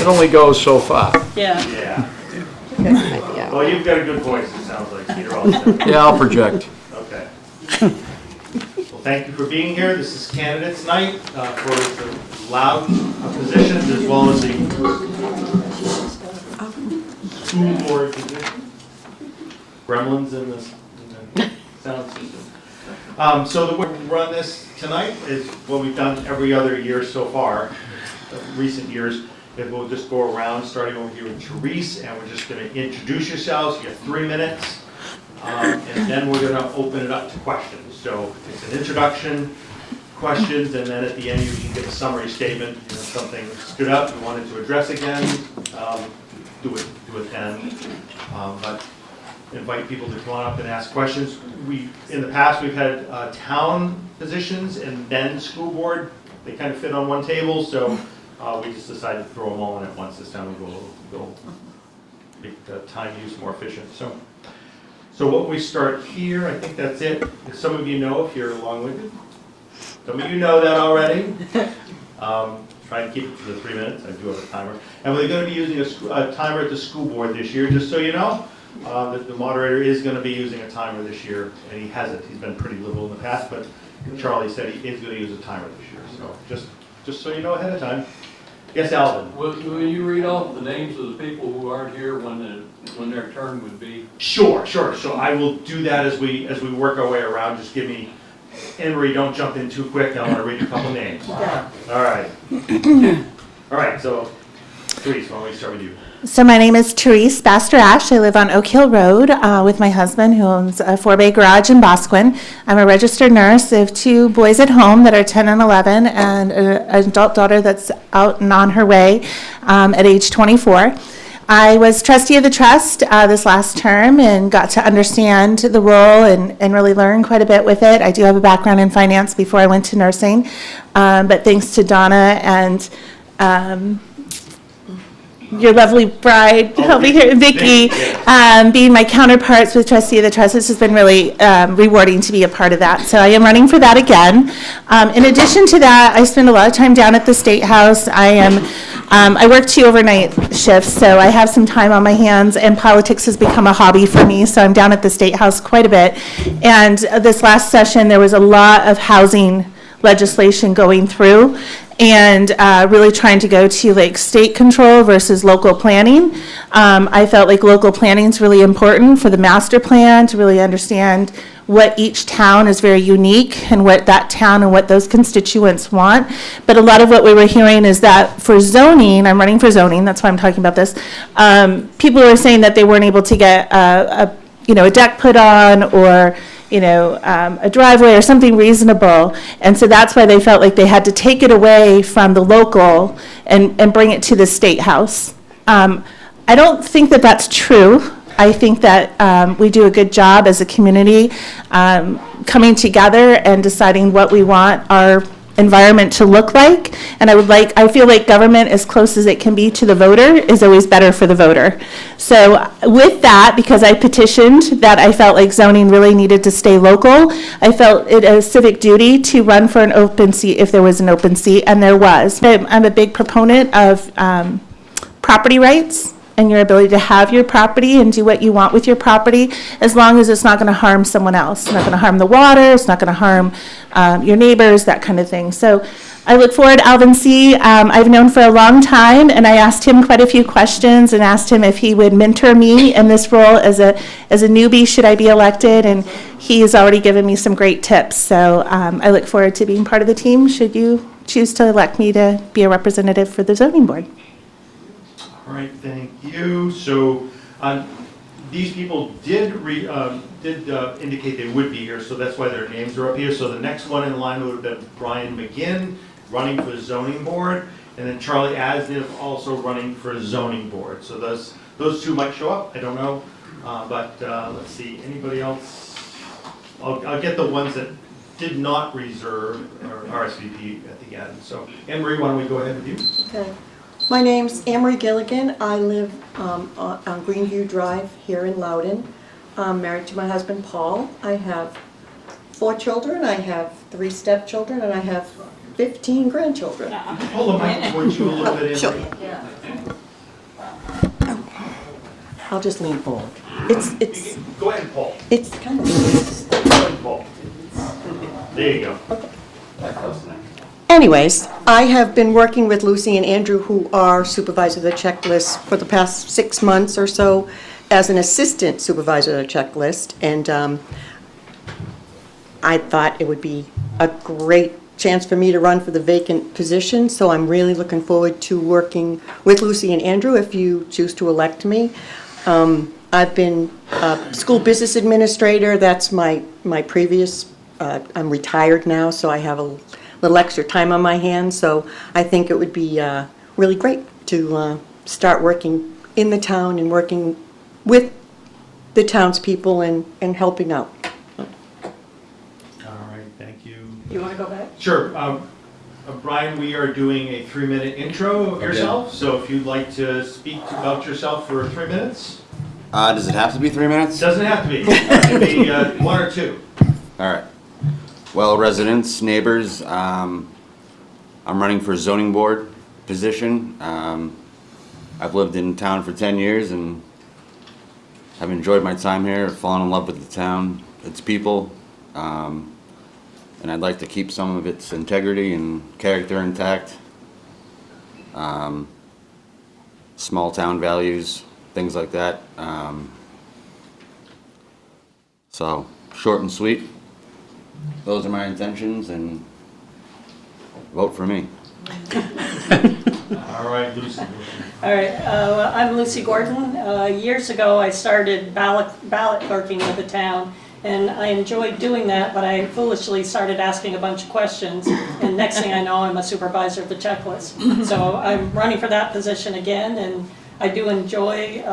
It only goes so far. Yeah. Yeah. Well, you've got a good voice, it sounds like. You're all set. Yeah, I'll project. Okay. Well, thank you for being here. This is candidates night for the Loud positions as well as the school board position. Gremlins in the sound system. So the way we run this tonight is what we've done every other year so far, recent years. Is we'll just go around, starting over here with Therese, and we're just going to introduce yourselves. You have 3 minutes, and then we're going to open it up to questions. So it's an introduction, questions, and then at the end you can give a summary statement. You know, something stood up you wanted to address again, do it then. But invite people to come on up and ask questions. In the past we've had town positions and then school board. They kind of fit on one table, so we just decided to throw them all in at once this time. We'll make the time use more efficient. So what we start here, I think that's it. Some of you know if you're long-winded. Some of you know that already. Try and keep it to the 3 minutes. I do have a timer. And we're going to be using a timer at the school board this year, just so you know. The moderator is going to be using a timer this year, and he hasn't. He's been pretty liberal in the past, but Charlie said he is going to use a timer this year. So just so you know ahead of time. Yes, Alvin. Will you read off the names of the people who aren't here when their turn would be? Sure. So I will do that as we work our way around. Just give me, Emery, don't jump in too quick. I want to read a couple names. Yeah. All right. So, Therese, why don't we start with you? So my name is Therese Baster-Ash. I live on Oak Hill Road with my husband, who owns a 4-bay garage in Bosquen. I'm a registered nurse. I have 2 boys at home that are 10 and 11, and an adult daughter that's out and on her way at age 24. I was trustee of the trust this last term and got to understand the role and really learn quite a bit with it. I do have a background in finance before I went to nursing, but thanks to Donna and your lovely bride over here, Vicki, being my counterparts with trustee of the trust. This has been really rewarding to be a part of that. So I am running for that again. In addition to that, I spend a lot of time down at the State House. I work 2 overnight shifts, so I have some time on my hands, and politics has become a hobby for me, so I'm down at the State House quite a bit. And this last session, there was a lot of housing legislation going through, and really trying to go to like state control versus local planning. I felt like local planning is really important for the master plan to really understand what each town is very unique and what that town and what those constituents want. But a lot of what we were hearing is that for zoning, I'm running for zoning, that's why I'm talking about this, people are saying that they weren't able to get a deck put on, or a driveway or something reasonable. And so that's why they felt like they had to take it away from the local and bring it to the State House. I don't think that that's true. I think that we do a good job as a community coming together and deciding what we want our environment to look like. And I feel like government, as close as it can be to the voter, is always better for the voter. So with that, because I petitioned that I felt like zoning really needed to stay local, I felt it a civic duty to run for an open seat if there was an open seat, and there was. I'm a big proponent of property rights and your ability to have your property and do what you want with your property, as long as it's not going to harm someone else. It's not going to harm the water, it's not going to harm your neighbors, that kind of thing. So I look forward to Alvin C. I've known for a long time, and I asked him quite a few questions and asked him if he would mentor me in this role as a newbie should I be elected, and he has already given me some great tips. So I look forward to being part of the team should you choose to elect me to be a representative for the zoning board. All right, thank you. So these people did indicate they would be here, so that's why their names are up here. So the next one in line would have been Brian McGinn, running for zoning board, and then Charlie Asniv also running for zoning board. So those 2 might show up. I don't know, but let's see. Anybody else? I'll get the ones that did not reserve or RSVP at the end. So Anne-Marie, why don't we go ahead with you? Okay. My name's Anne-Marie Gilligan. I live on Greenview Drive here in Loudon. I'm married to my husband, Paul. I have 4 children. I have 3 stepchildren, and I have 15 grandchildren. Hold the mic towards you a little bit, Sure. Anne. I'll just lean forward. It's Go ahead and pull. it's kind of. Go ahead and pull. There you go. Anyways, I have been working with Lucy and Andrew, who are supervisor of the checklist, for the past 6 months or so as an assistant supervisor of the checklist, and I thought it would be a great chance for me to run for the vacant position, so I'm really looking forward to working with Lucy and Andrew if you choose to elect me. I've been a school business administrator. That's my previous, I'm retired now, so I have a little extra time on my hands, so I think it would be really great to start working in the town and working with the townspeople and helping out. All right, thank you. You want to go back? Sure. Brian, we are doing a 3-minute intro of yourself, so if you'd like to speak about yourself for 3 minutes. Does it have to be 3 minutes? Doesn't have to be. It can be 1 or 2. All right. Well, residents, neighbors, I'm running for zoning board position. I've lived in town for 10 years and have enjoyed my time here, fallen in love with the town, its people, and I'd like to keep some of its integrity and character intact. Small town values, things like that. So, short and sweet. Those are my intentions, and vote for me. All right, Lucy. All right, I'm Lucy Gordon. Years ago, I started ballot clerking with the town, and I enjoyed doing that, but I foolishly started asking a bunch of questions, and next thing I know, I'm a supervisor of the checklist. So I'm running for that position again, and I do enjoy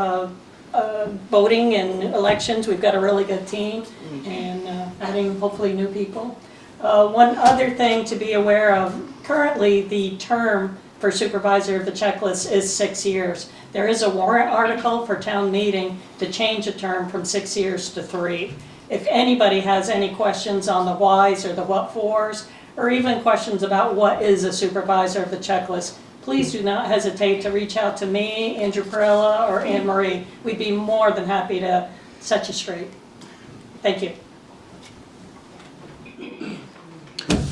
voting and elections. We've got a really good team, and adding hopefully new people. One other thing to be aware of, currently the term for supervisor of the checklist is 6 years. There is a warrant article for town meeting to change the term from 6 years to 3. If anybody has any questions on the whys or the what-fors, or even questions about what is a supervisor of the checklist, please do not hesitate to reach out to me, Andrew Perella, or Anne Marie. We'd be more than happy to set you straight. Thank you.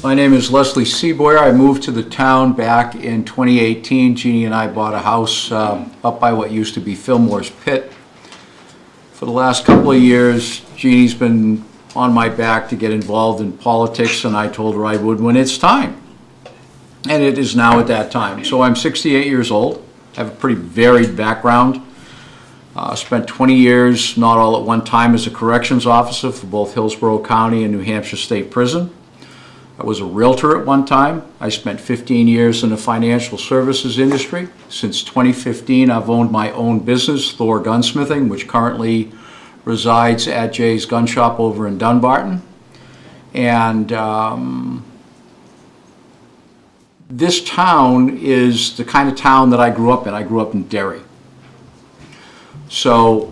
My name is Leslie Seaboyer. I moved to the town back in 2018. Jeannie and I bought a house up by what used to be Fillmore's Pit. For the last couple of years, Jeannie's been on my back to get involved in politics, and I told her I would when it's time. And it is now at that time. So I'm 68 years old. I have a pretty varied background. Spent 20 years, not all at one time, as a corrections officer for both Hillsborough County and New Hampshire State Prison. I was a realtor at one time. I spent 15 years in the financial services industry. Since 2015, I've owned my own business, Thor Gunsmithing, which currently resides at Jay's Gun Shop over in Dunbarton. And this town is the kind of town that I grew up in. I grew up in Derry. So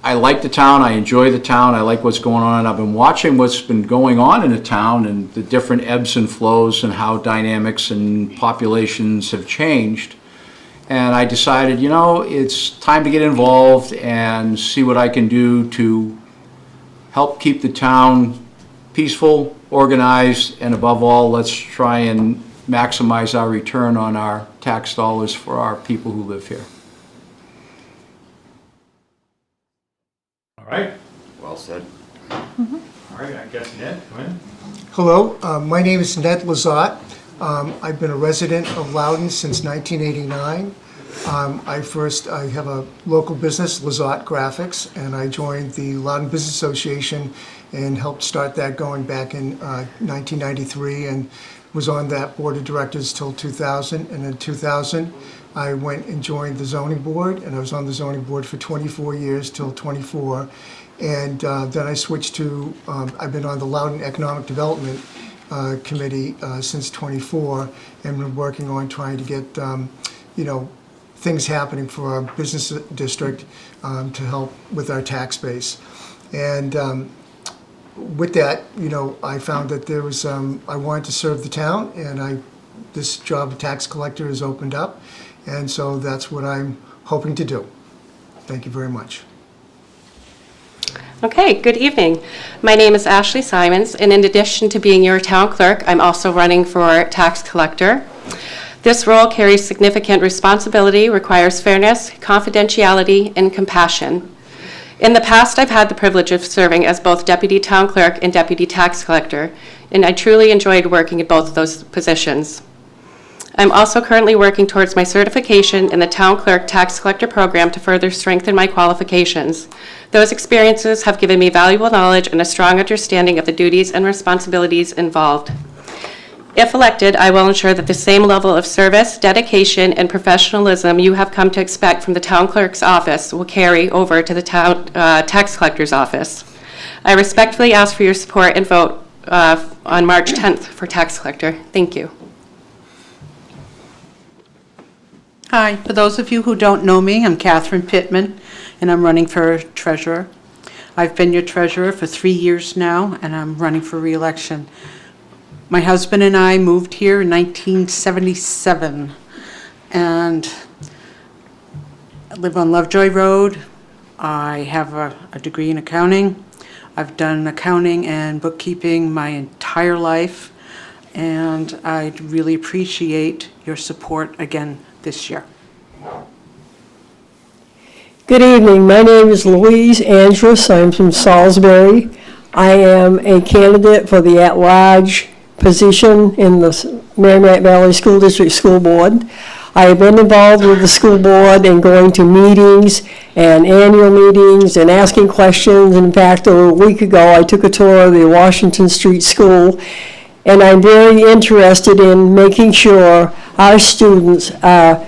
I like the town, I enjoy the town, I like what's going on, and I've been watching what's been going on in the town and the different ebbs and flows and how dynamics and populations have changed. And I decided, you know, it's time to get involved and see what I can do to help keep the town peaceful, organized, and above all, let's try and maximize our return on our tax dollars for our people who live here. All right. Well said. All right, I guess Ned, come in. Hello, my name is Ned Lazat. I've been a resident of Loudon since 1989. I have a local business, Lazat Graphics, and I joined the Loudon Business Association and helped start that going back in 1993 and was on that board of directors till 2000. And in 2000, I went and joined the zoning board, and I was on the zoning board for 24 years till 24. And then I switched to, I've been on the Loudon Economic Development Committee since 24, and been working on trying to get, you know, things happening for our business district to help with our tax base. And with that, I found that there was, I wanted to serve the town, and this job of tax collector has opened up, and so that's what I'm hoping to do. Thank you very much. Okay, good evening. My name is Ashley Simons, and in addition to being your town clerk, I'm also running for tax collector. This role carries significant responsibility, requires fairness, confidentiality, and compassion. In the past, I've had the privilege of serving as both deputy town clerk and deputy tax collector, and I truly enjoyed working in both of those positions. I'm also currently working towards my certification in the Town Clerk Tax Collector Program to further strengthen my qualifications. Those experiences have given me valuable knowledge and a strong understanding of the duties and responsibilities involved. If elected, I will ensure that the same level of service, dedication, and professionalism you have come to expect from the Town Clerk's office will carry over to the Tax Collector's office. I respectfully ask for your support and vote on March 10th for Tax Collector. Thank you. Hi, for those of you who don't know me, I'm Catherine Pittman, and I'm running for treasurer. I've been your treasurer for 3 years now, and I'm running for re-election. My husband and I moved here in 1977, and I live on Lovejoy Road. I have a degree in accounting. I've done accounting and bookkeeping my entire life, and I'd really appreciate your support again this year. Good evening. My name is Louise Andrus. I'm from Salisbury. I am a candidate for the at-large position in the Merrimack Valley School District School Board. I have been involved with the school board and going to meetings and annual meetings and asking questions. In fact, a week ago, I took a tour of the Washington Street School, and I'm very interested in making sure our students are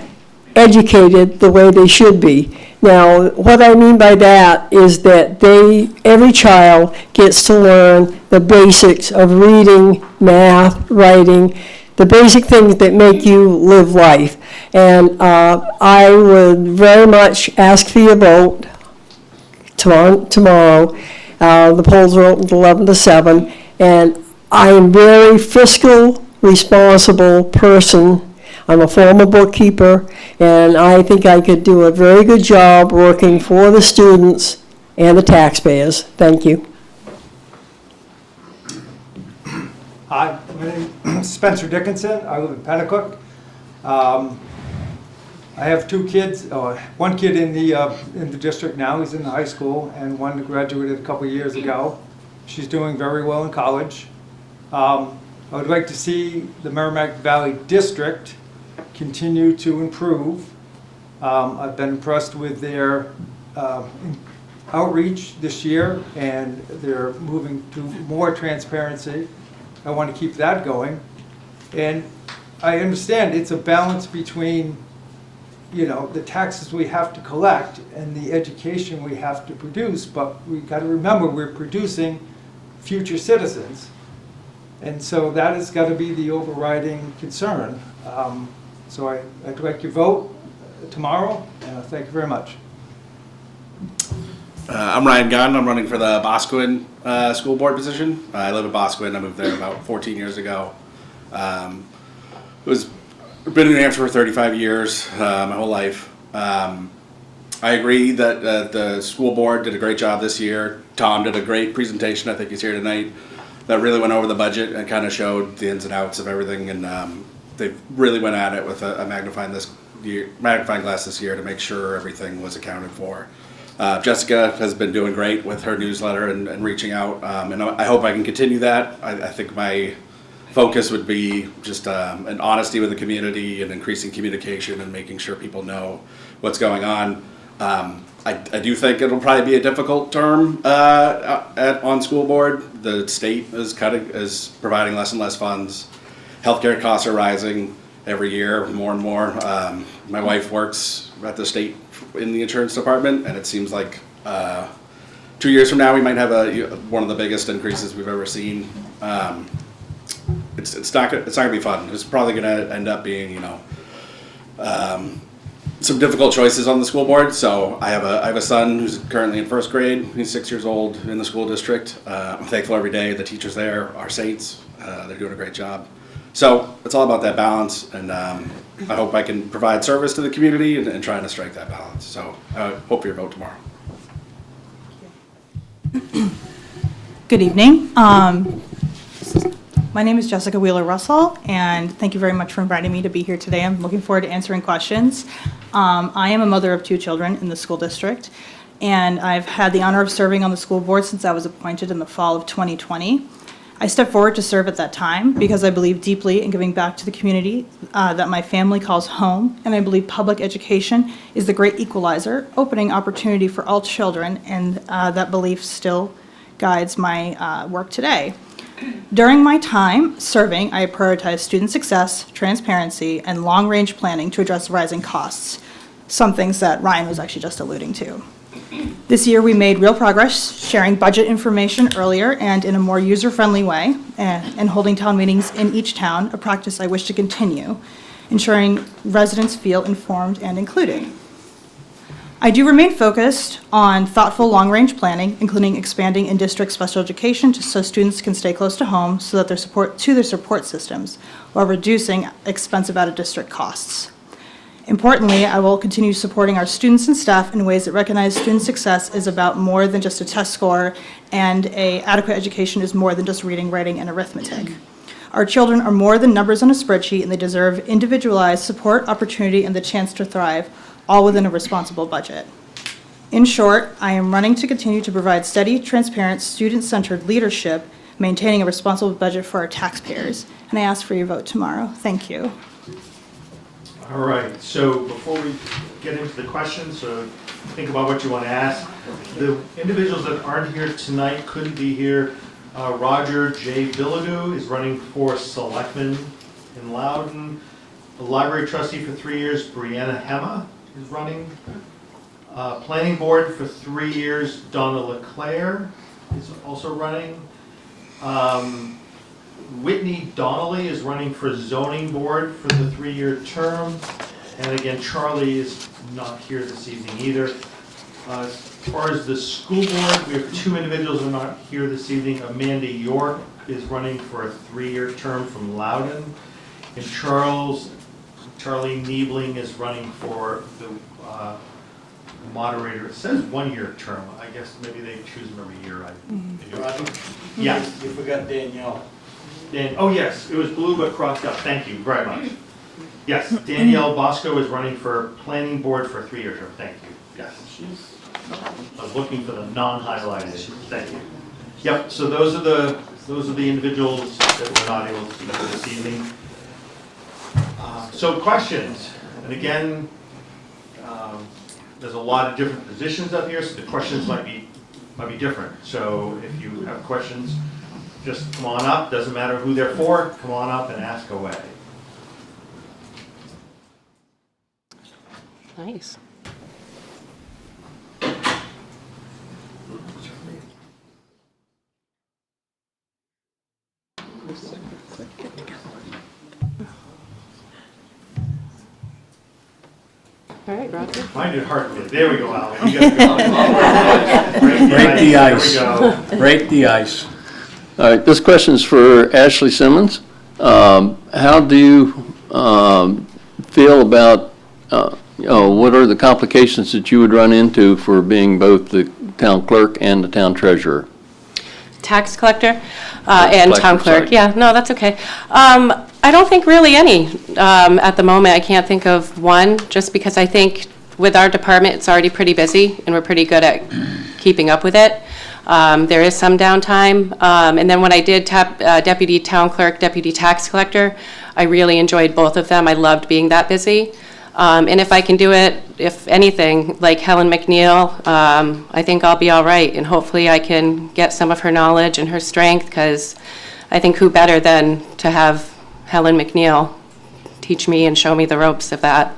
educated the way they should be. Now, what I mean by that is that every child gets to learn the basics of reading, math, writing, the basic things that make you live life. And I would very much ask for your vote tomorrow. The polls are open 11 to 7, and I am a very fiscal, responsible person. I'm a former bookkeeper, and I think I could do a very good job working for the students and the taxpayers. Thank you. Hi, my name is Spencer Dickinson. I live in Pennacook. I have 2 kids, one kid in the district now, he's in the high school, and one that graduated a couple years ago. She's doing very well in college. I would like to see the Merrimack Valley District continue to improve. I've been impressed with their outreach this year, and they're moving to more transparency. I want to keep that going. And I understand it's a balance between, the taxes we have to collect and the education we have to produce, but we got to remember we're producing future citizens. And so that has got to be the overriding concern. So I'd like your vote tomorrow, and thank you very much. I'm Ryan Gunn. I'm running for the Boscawen school board position. I live in Boscawen. I moved there about 14 years ago. Been in New Hampshire for 35 years, my whole life. I agree that the school board did a great job this year. Tom did a great presentation. I think he's here tonight. That really went over the budget and kind of showed the ins and outs of everything. And they really went at it with a magnifying glass this year to make sure everything was accounted for. Jessica has been doing great with her newsletter and reaching out, and I hope I can continue that. I think my focus would be just an honesty with the community and increasing communication and making sure people know what's going on. I do think it'll probably be a difficult term on school board. The state is providing less and less funds. Healthcare costs are rising every year, more and more. My wife works at the state in the insurance department, and it seems like 2 years from now we might have one of the biggest increases we've ever seen. It's not gonna be fun. It's probably gonna end up being some difficult choices on the school board. So I have a son who's currently in first grade. He's 6 years old in the school district. I'm thankful every day. The teachers there are saints. They're doing a great job. So it's all about that balance, and I hope I can provide service to the community and trying to strike that balance. So I hope for your vote tomorrow. Good evening. My name is Jessica Wheeler Russell, and thank you very much for inviting me to be here today. I'm looking forward to answering questions. I am a mother of 2 children in the school district, and I've had the honor of serving on the school board since I was appointed in the fall of 2020. I stepped forward to serve at that time because I believe deeply in giving back to the community that my family calls home, and I believe public education is the great equalizer, opening opportunity for all children, and that belief still guides my work today. During my time serving, I prioritized student success, transparency, and long-range planning to address rising costs, some things that Ryan was actually just alluding to. This year, we made real progress sharing budget information earlier and in a more user-friendly way, and holding town meetings in each town, a practice I wish to continue, ensuring residents feel informed and included. I do remain focused on thoughtful long-range planning, including expanding in-district special education so students can stay close to home so that their support systems, while reducing expensive out-of-district costs. Importantly, I will continue supporting our students and staff in ways that recognize student success is about more than just a test score, and an adequate education is more than just reading, writing, and arithmetic. Our children are more than numbers on a spreadsheet, and they deserve individualized support, opportunity, and the chance to thrive, all within a responsible budget. In short, I am running to continue to provide steady, transparent, student-centered leadership, maintaining a responsible budget for our taxpayers, and I ask for your vote tomorrow. Thank you. All right, so before we get into the questions, so think about what you want to ask. The individuals that aren't here tonight couldn't be here. Roger J. Bilodeau is running for selectman in Loudon. The library trustee for 3 years, Brianna Hema, is running. Planning board for 3 years, Donna LeClaire is also running. Whitney Donnelly is running for zoning board for the 3-year term. And again, Charlie is not here this evening either. As far as the school board, we have 2 individuals who are not here this evening. Amanda York is running for a 3-year term from Loudon. And Charlie Niebling is running for the moderator. It says 1-year term. I guess maybe they choose them every year. Yes. You forgot Danielle. Oh yes, it was blue but crossed out. Thank you very much. Yes, Danielle Bosco is running for planning board for a 3-year term. Thank you. Yes. I was looking for the non-highlighted. Thank you. Yep. So those are the individuals that we're not able to speak to this evening. So questions, and again, there's a lot of different positions up here, so the questions might be different. So if you have questions, just come on up. Doesn't matter who they're for. Come on up and ask away. Nice. All right, Roger. Mine did hard to get. There we go, Alan. You got Break the ice. There we go. Break the ice. All right, this question is for Ashley Simmons. How do you feel about, what are the complications that you would run into for being both the town clerk and the town treasurer? Tax collector and town clerk. Sorry. Yeah, no, that's okay. I don't think really any at the moment. I can't think of one, just because I think with our department, it's already pretty busy and we're pretty good at keeping up with it. There is some downtime. And then when I did deputy town clerk, deputy tax collector, I really enjoyed both of them. I loved being that busy. And if I can do it, if anything, like Helen McNeil, I think I'll be all right. And hopefully I can get some of her knowledge and her strength, because I think who better than to have Helen McNeil teach me and show me the ropes of that.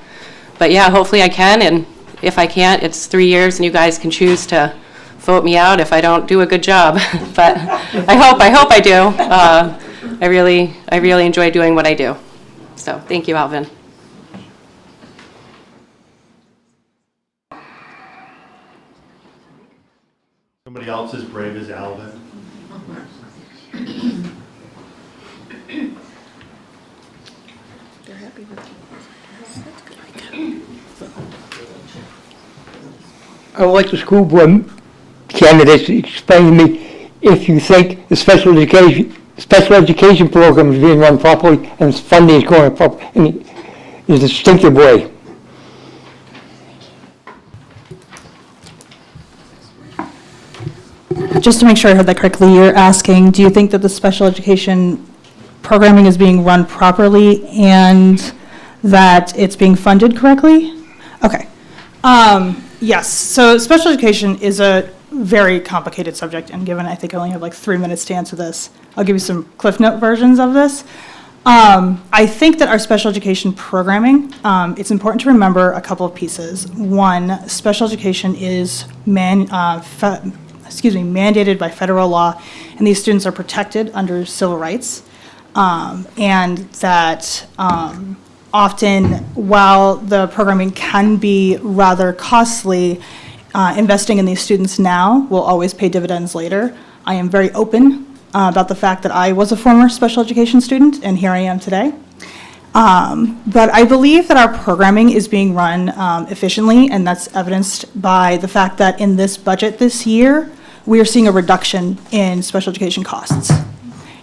But yeah, hopefully I can. And if I can't, it's 3 years and you guys can choose to vote me out if I don't do a good job. But I hope I do. I really enjoy doing what I do. So thank you, Alvin. Anybody else as brave as Alvin? I would like the school board candidates to explain to me if you think the special education program is being run properly and its funding is going properly in a distinctive way. Just to make sure I heard that correctly, you're asking, do you think that the special education programming is being run properly and that it's being funded correctly? Okay. Yes, so special education is a very complicated subject, and given I think I only have like 3 minutes to answer this, I'll give you some Cliff Note versions of this. I think that our special education programming, it's important to remember a couple of pieces. One, special education is mandated by federal law, and these students are protected under civil rights, and that often, while the programming can be rather costly, investing in these students now will always pay dividends later. I am very open about the fact that I was a former special education student, and here I am today. But I believe that our programming is being run efficiently, and that's evidenced by the fact that in this budget this year, we are seeing a reduction in special education costs.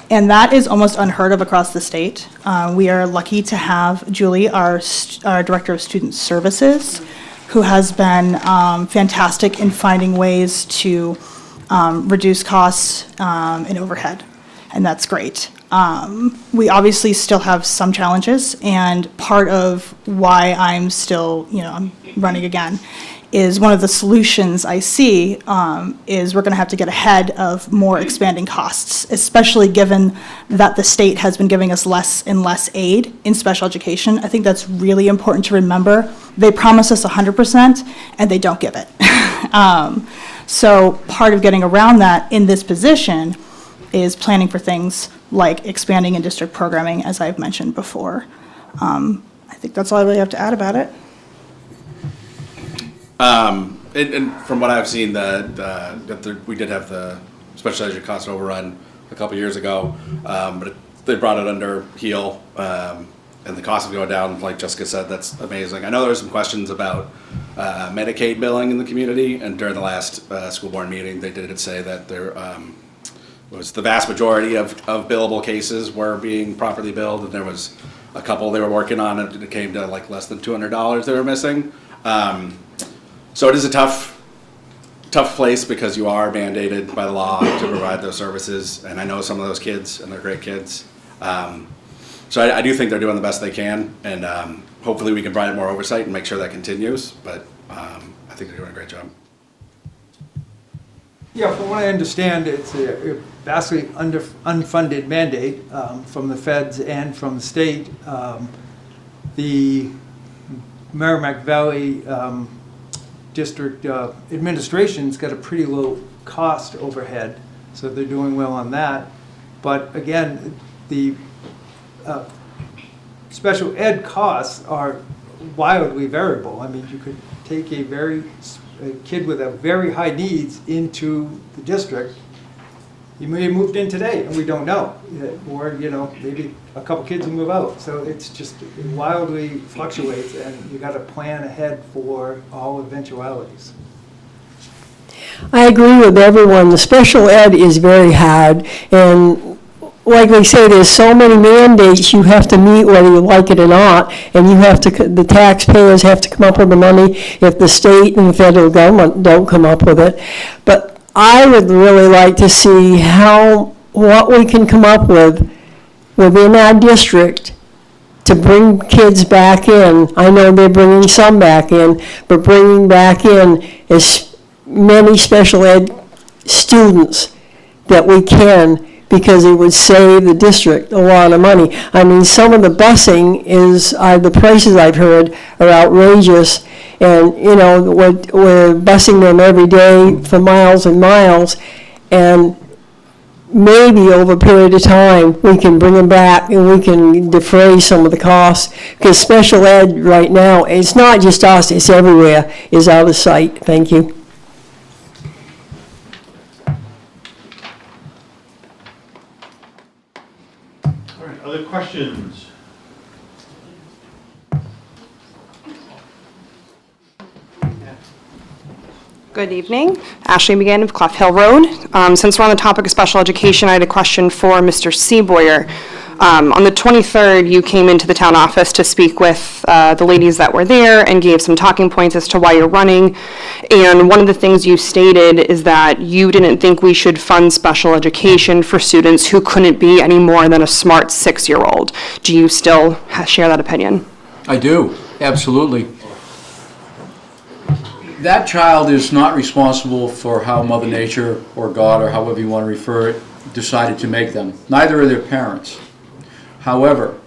And that is almost unheard of across the state. We are lucky to have Julie, our Director of Student Services, who has been fantastic in finding ways to reduce costs and overhead, and that's great. We obviously still have some challenges, and part of why I'm still, I'm running again, is one of the solutions I see is we're going to have to get ahead of more expanding costs, especially given that the state has been giving us less and less aid in special education. I think that's really important to remember. They promise us 100%, and they don't give it. So part of getting around that in this position is planning for things like expanding in district programming, as I've mentioned before. I think that's all I really have to add about it. And from what I've seen, we did have the special education cost overrun a couple years ago, but they brought it under HEAL, and the cost of going down, like Jessica said, that's amazing. I know there were some questions about Medicaid billing in the community, and during the last school board meeting, they did say that there was the vast majority of billable cases were being properly billed, and there was a couple they were working on, and it came to like less than $200 they were missing. So it is a tough place because you are mandated by the law to provide those services, and I know some of those kids, and they're great kids. So I do think they're doing the best they can, and hopefully we can provide more oversight and make sure that continues, but I think they're doing a great job. Yeah, from what I understand, it's a vastly unfunded mandate from the feds and from the state. The Merrimack Valley District administration's got a pretty low cost overhead, so they're doing well on that. But again, the special ed costs are wildly variable. I mean, you could take a kid with a very high needs into the district. He may have moved in today, and we don't know. Or, maybe a couple kids will move out. So it wildly fluctuates, and you got to plan ahead for all eventualities. I agree with everyone. The special ed is very hard, and like they say, there's so many mandates you have to meet whether you like it or not, and the taxpayers have to come up with the money if the state and the federal government don't come up with it. But I would really like to see what we can come up with within our district to bring kids back in. I know they're bringing some back in, but bringing back in as many special ed students that we can, because it would save the district a lot of money. I mean, some of the busing the prices I've heard are outrageous, and, we're busing them every day for miles and miles, and maybe over a period of time, we can bring them back and we can defray some of the costs, because special ed right now, it's not just us, it's everywhere, is out of sight. Thank you. All right, other questions? Good evening. Ashley McGann of Clough Hill Road. Since we're on the topic of special education, I had a question for Mr. Seaboyer. On the 23rd, you came into the town office to speak with the ladies that were there and gave some talking points as to why you're running. And one of the things you stated is that you didn't think we should fund special education for students who couldn't be any more than a smart 6-year-old. Do you still share that opinion? I do, absolutely. That child is not responsible for how Mother Nature or God, or however you want to refer it, decided to make them. Neither are their parents. However,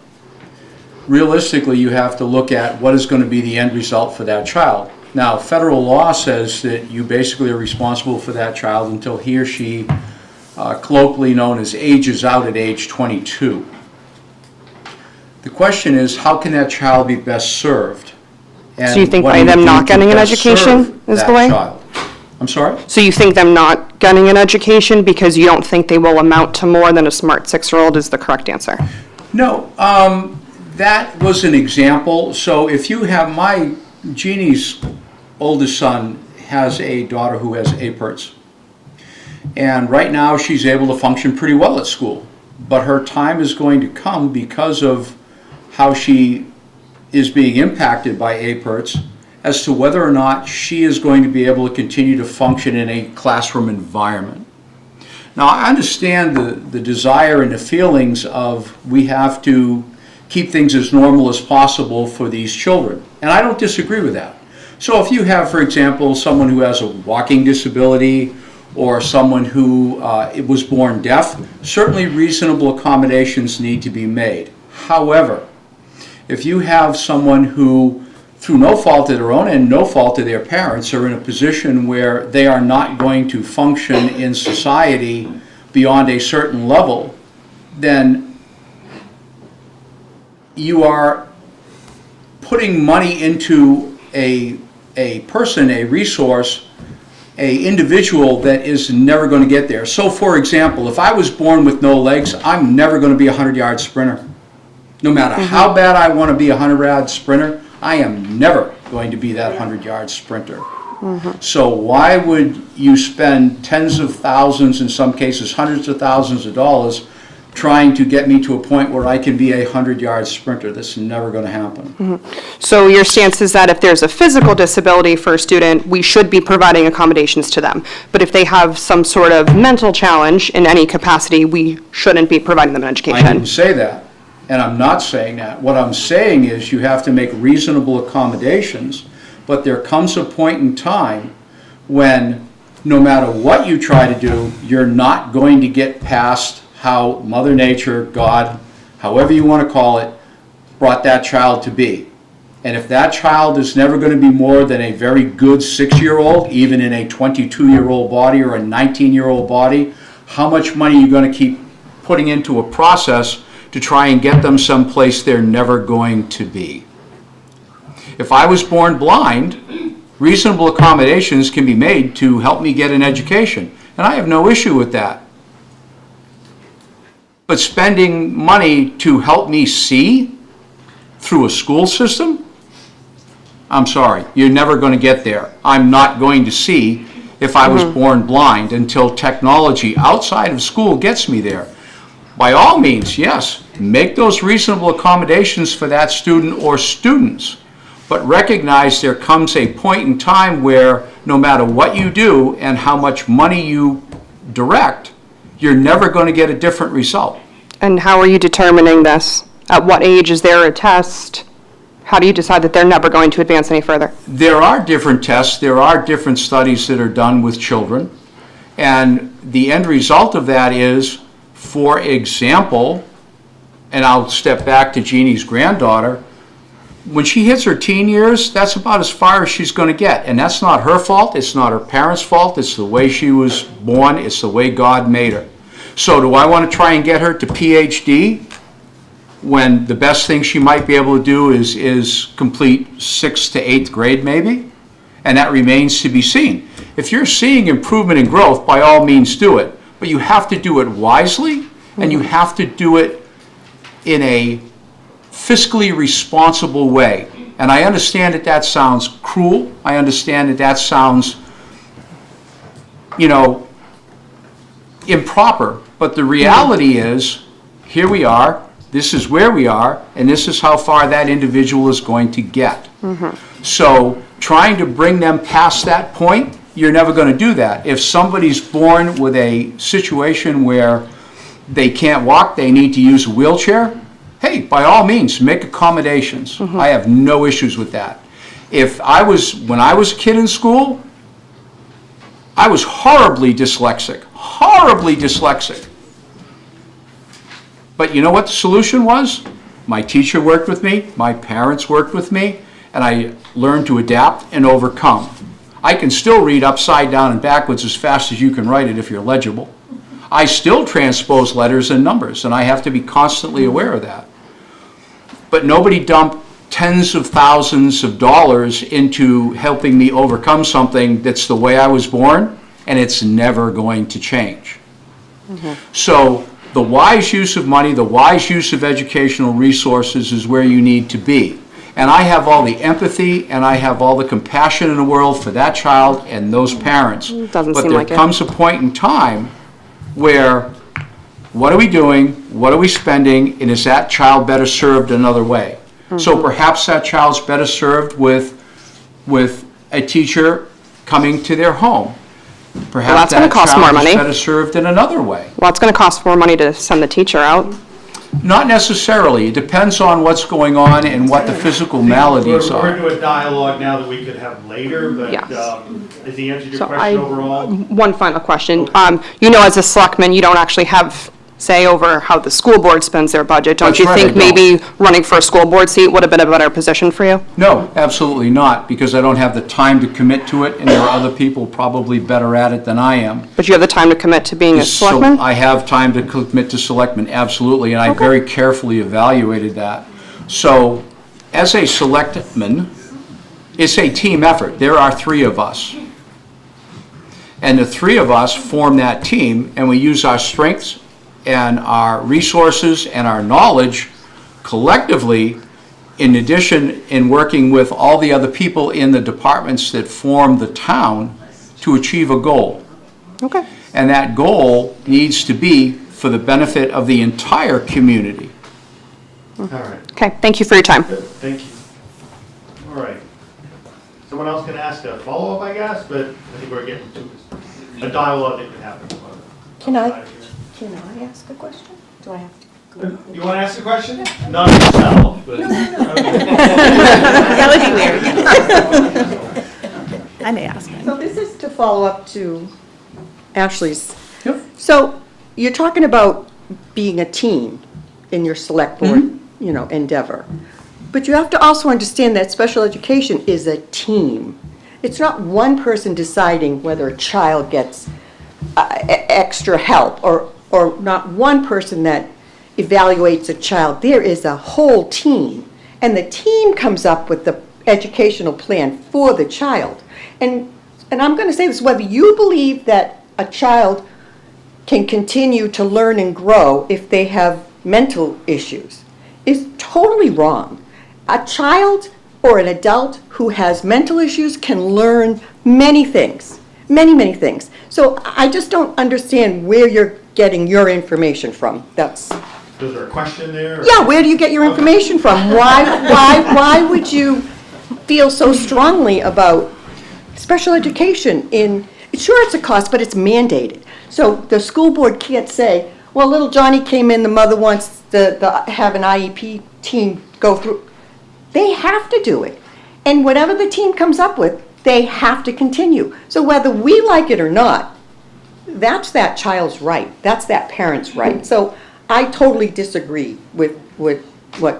realistically, you have to look at what is going to be the end result for that child. Now, federal law says that you basically are responsible for that child until he or she, colloquially known as, ages out at age 22. The question is, how can that child be best served? And So you think what by do them do not to getting an best education serve is that the way? child? I'm sorry? So you think them not getting an education because you don't think they will amount to more than a smart 6-year-old is the correct answer? No, that was an example. So if you have Jeannie's oldest son has a daughter who has APERS. And right now she's able to function pretty well at school. But her time is going to come because of how she is being impacted by APERS as to whether or not she is going to be able to continue to function in a classroom environment. Now, I understand the desire and the feelings of we have to keep things as normal as possible for these children, and I don't disagree with that. So if you have, for example, someone who has a walking disability or someone who was born deaf, certainly reasonable accommodations need to be made. However, if you have someone who, through no fault of their own and no fault of their parents, are in a position where they are not going to function in society beyond a certain level, then you are putting money into a person, a resource, a individual that is never going to get there. So for example, if I was born with no legs, I'm never going to be a 100-yard sprinter. No matter how bad I want to be a 100-yard sprinter, I am never going to be that 100-yard sprinter. So why would you spend tens of thousands, in some cases hundreds of thousands of dollars, trying to get me to a point where I can be a 100-yard sprinter? That's never going to happen. So your stance is that if there's a physical disability for a student, we should be providing accommodations to them. But if they have some sort of mental challenge in any capacity, we shouldn't be providing them an education. I didn't say that, and I'm not saying that. What I'm saying is you have to make reasonable accommodations, but there comes a point in time when no matter what you try to do, you're not going to get past how Mother Nature, God, however you want to call it, brought that child to be. And if that child is never going to be more than a very good 6-year-old, even in a 22-year-old body or a 19-year-old body, how much money are you going to keep putting into a process to try and get them someplace they're never going to be? If I was born blind, reasonable accommodations can be made to help me get an education, and I have no issue with that. But spending money to help me see through a school system, I'm sorry, you're never going to get there. I'm not going to see if I was born blind until technology outside of school gets me there. By all means, yes, make those reasonable accommodations for that student or students, but recognize there comes a point in time where no matter what you do and how much money you direct, you're never going to get a different result. And how are you determining this? At what age is there a test? How do you decide that they're never going to advance any further? There are different tests, there are different studies that are done with children, and the end result of that is, for example, and I'll step back to Jeannie's granddaughter, when she hits her teen years, that's about as far as she's going to get. And that's not her fault, it's not her parents' fault, it's the way she was born, it's the way God made her. So do I want to try and get her to PhD when the best thing she might be able to do is complete 6th to 8th grade maybe? And that remains to be seen. If you're seeing improvement and growth, by all means do it. But you have to do it wisely, and you have to do it in a fiscally responsible way. And I understand that that sounds cruel. I understand that that sounds, improper. But the reality is, here we are, this is where we are, and this is how far that individual is going to get. So trying to bring them past that point, you're never going to do that. If somebody's born with a situation where they can't walk, they need to use a wheelchair, hey, by all means, make accommodations. I have no issues with that. When I was a kid in school, I was horribly dyslexic. But you know what the solution was? My teacher worked with me, my parents worked with me, and I learned to adapt and overcome. I can still read upside down and backwards as fast as you can write it if you're legible. I still transpose letters and numbers, and I have to be constantly aware of that. But nobody dumped tens of thousands of dollars into helping me overcome something that's the way I was born, and it's never going to change. So the wise use of money, the wise use of educational resources is where you need to be. And I have all the empathy and I have all the compassion in the world for that child and those parents. Doesn't but seem there like it. comes a point in time where, what are we doing? What are we spending? And is that child better served another way? So perhaps that child's better served with a teacher coming to their home. Perhaps that's gonna that cost more child money. is better served in another way. Well, it's going to cost more money to send the teacher out. Not necessarily. It depends on what's going on and what the physical maladies We're are. into a dialogue now that we could have later, but Yes. is the answer to your So question overall? One final question. As a selectman, you don't actually have say over how the school board spends their budget. Don't That's you right, think I don't. maybe running for a school board seat would have been a better position for you? No, absolutely not, because I don't have the time to commit to it, and there are other people probably better at it than I am. But you have the time to commit to being a So selectman? I have time to commit to selectmen, absolutely, and I very carefully evaluated that. So, as a selectman, it's a team effort. There are three of us. And the three of us form that team, and we use our strengths and our resources and our knowledge collectively, in addition, in working with all the other people in the departments that form the town to achieve a goal. Okay. And that goal needs to be for the benefit of the entire community. All right, Okay, thank you for your time. thank you. All right. Someone else can ask a follow-up, I guess, but I think we're getting to a dialogue that could happen. Can I ask a question? Do I have to? You want to ask a question? Not yourself, but. That would be weird. I may ask one. So this is to follow up to Ashley's. So you're talking about being a team in your select board, endeavor. But you have to also understand that special education is a team. It's not one person deciding whether a child gets extra help or not one person that evaluates a child. There is a whole team. And the team comes up with the educational plan for the child. And I'm going to say this, whether you believe that a child can continue to learn and grow if they have mental issues is totally wrong. A child or an adult who has mental issues can learn many things, many things. So I just don't understand where you're getting your information from. Is there a question there? or- Yeah, where do you get your information from? Why would you feel so strongly about special education sure, it's a cost, but it's mandated. So the school board can't say, well, little Johnny came in, the mother wants to have an IEP team go through. They have to do it. And whatever the team comes up with, they have to continue. So whether we like it or not, that's that child's right. That's that parent's right. So I totally disagree with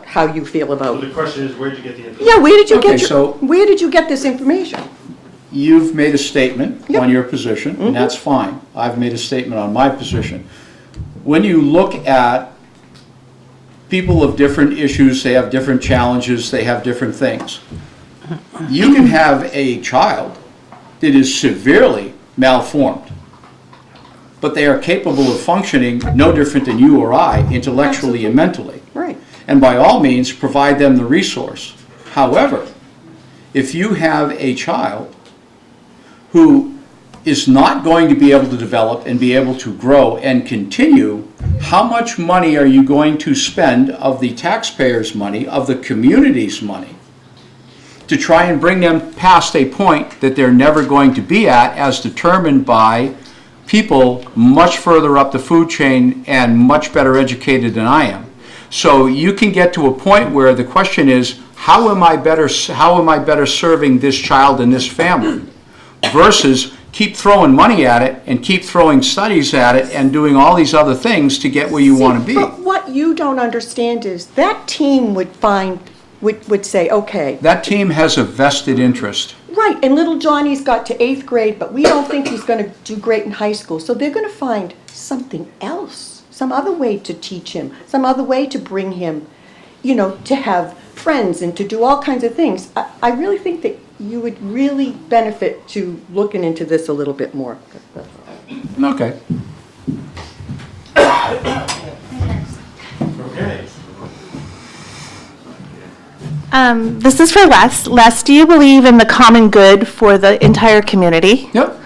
how you feel So about. the question is, where'd you get the information? Yeah, where did you Okay, get where did you get this information? You've made a statement on your position, and that's fine. I've made a statement on my position. When you look at people of different issues, they have different challenges, they have different things. You can have a child that is severely malformed, but they are capable of functioning no different than you or I, intellectually and mentally. Right. and by all means, provide them the resource. However, if you have a child who is not going to be able to develop and be able to grow and continue, how much money are you going to spend of the taxpayers' money, of the community's money, to try and bring them past a point that they're never going to be at, as determined by people much further up the food chain and much better educated than I am? So you can get to a point where the question is, how am I better serving this child and this family, versus keep throwing money at it and keep throwing studies at it and doing all these other things to get where you want to be. But what you don't understand is that team would say, okay. That team has a vested interest. Right, and little Johnny's got to 8th grade, but we don't think he's going to do great in high school. So they're going to find something else, some other way to teach him, some other way to bring him, to have friends and to do all kinds of things. I really think that you would really benefit to looking into this a little bit more. Okay. Okay. This is for Les. Les, do you believe in the common good for the entire community? Yep.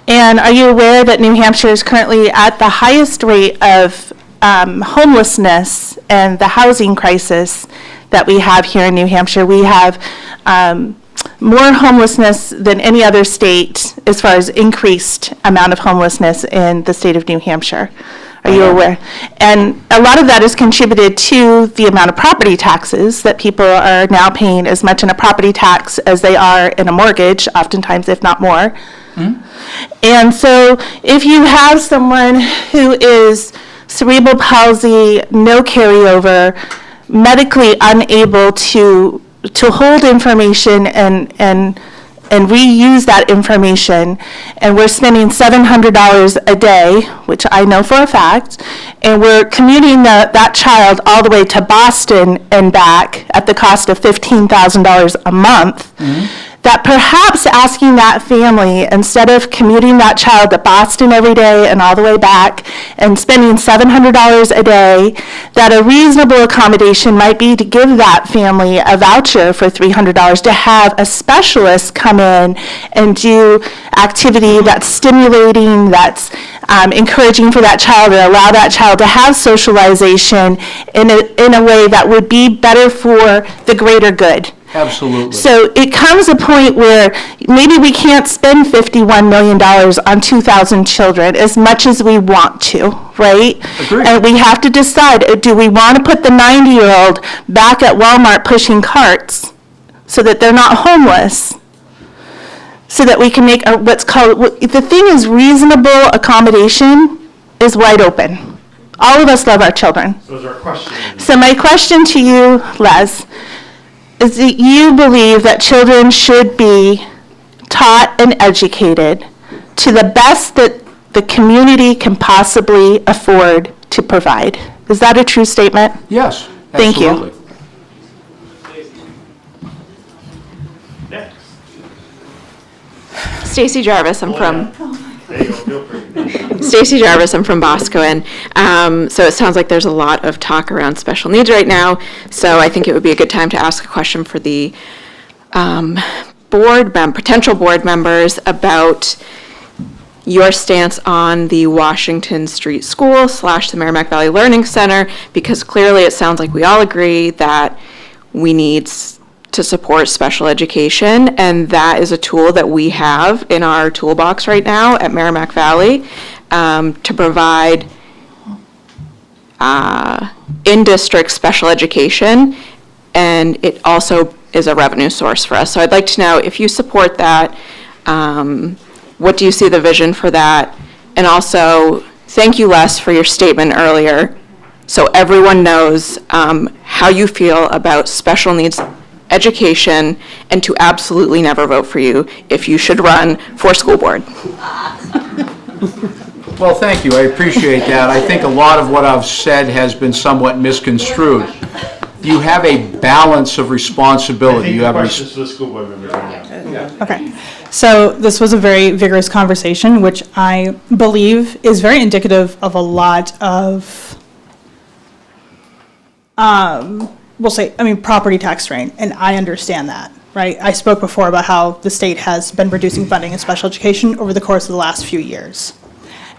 And are you aware that New Hampshire is currently at the highest rate of homelessness and the housing crisis that we have here in New Hampshire? We have more homelessness than any other state as far as increased amount of homelessness in the state of New Hampshire. Are you aware? And a lot of that is contributed to the amount of property taxes that people are now paying, as much in a property tax as they are in a mortgage, oftentimes, if not more. And so if you have someone who is cerebral palsy, no carryover, medically unable to hold information and reuse that information, and we're spending $700 a day, which I know for a fact, and we're commuting that child all the way to Boston and back at the cost of $15,000 a month, that perhaps asking that family, instead of commuting that child to Boston every day and all the way back and spending $700 a day, that a reasonable accommodation might be to give that family a voucher for $300 to have a specialist come in and do activity that's stimulating, that's encouraging for that child, or allow that child to have socialization in a way that would be better for the greater good. Absolutely. So it comes a point where maybe we can't spend $51 million on 2,000 children as much as we want to, right? Agreed. And we have to decide, do we want to put the 90-year-old back at Walmart pushing carts so that they're not homeless, so that we can make what's called, the thing is, reasonable accommodation is wide open. All of us love our children. Those are questions. So my question to you, Les, is that you believe that children should be taught and educated to the best that the community can possibly afford to provide. Is that a true statement? Yes, Thank you. absolutely. Next. Stacy Jarvis, I'm from There you go, feel free. Stacy Jarvis, I'm from Boscawen. So it sounds like there's a lot of talk around special needs right now. So I think it would be a good time to ask a question for the potential board members about your stance on the Washington Street School / the Merrimack Valley Learning Center, because clearly it sounds like we all agree that we need to support special education, and that is a tool that we have in our toolbox right now at Merrimack Valley to provide in-district special education, and it also is a revenue source for us. So I'd like to know if you support that, what do you see the vision for that? And also, thank you, Les, for your statement earlier, so everyone knows how you feel about special needs education, and to absolutely never vote for you if you should run for school board. Well, thank you. I appreciate that. I think a lot of what I've said has been somewhat misconstrued. You have a balance of responsibility. You have questions for the school board members right now. Okay, so this was a very vigorous conversation, which I believe is very indicative of a lot of we'll say, property tax strain, and I understand that, right? I spoke before about how the state has been reducing funding in special education over the course of the last few years.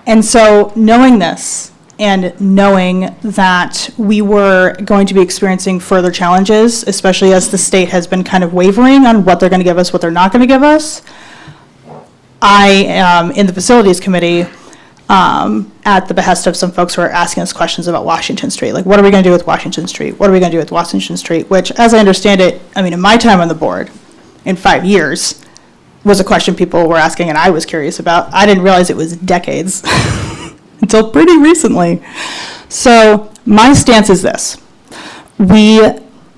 And so knowing this, and knowing that we were going to be experiencing further challenges, especially as the state has been kind of wavering on what they're going to give us, what they're not going to give us, I am in the facilities committee at the behest of some folks who are asking us questions about Washington Street. Like, what are we going to do with Washington Street? What are we going to do with Washington Street? Which, as I understand it, in my time on the board, in 5 years, was a question people were asking and I was curious about. I didn't realize it was decades until pretty recently. So my stance is this. We,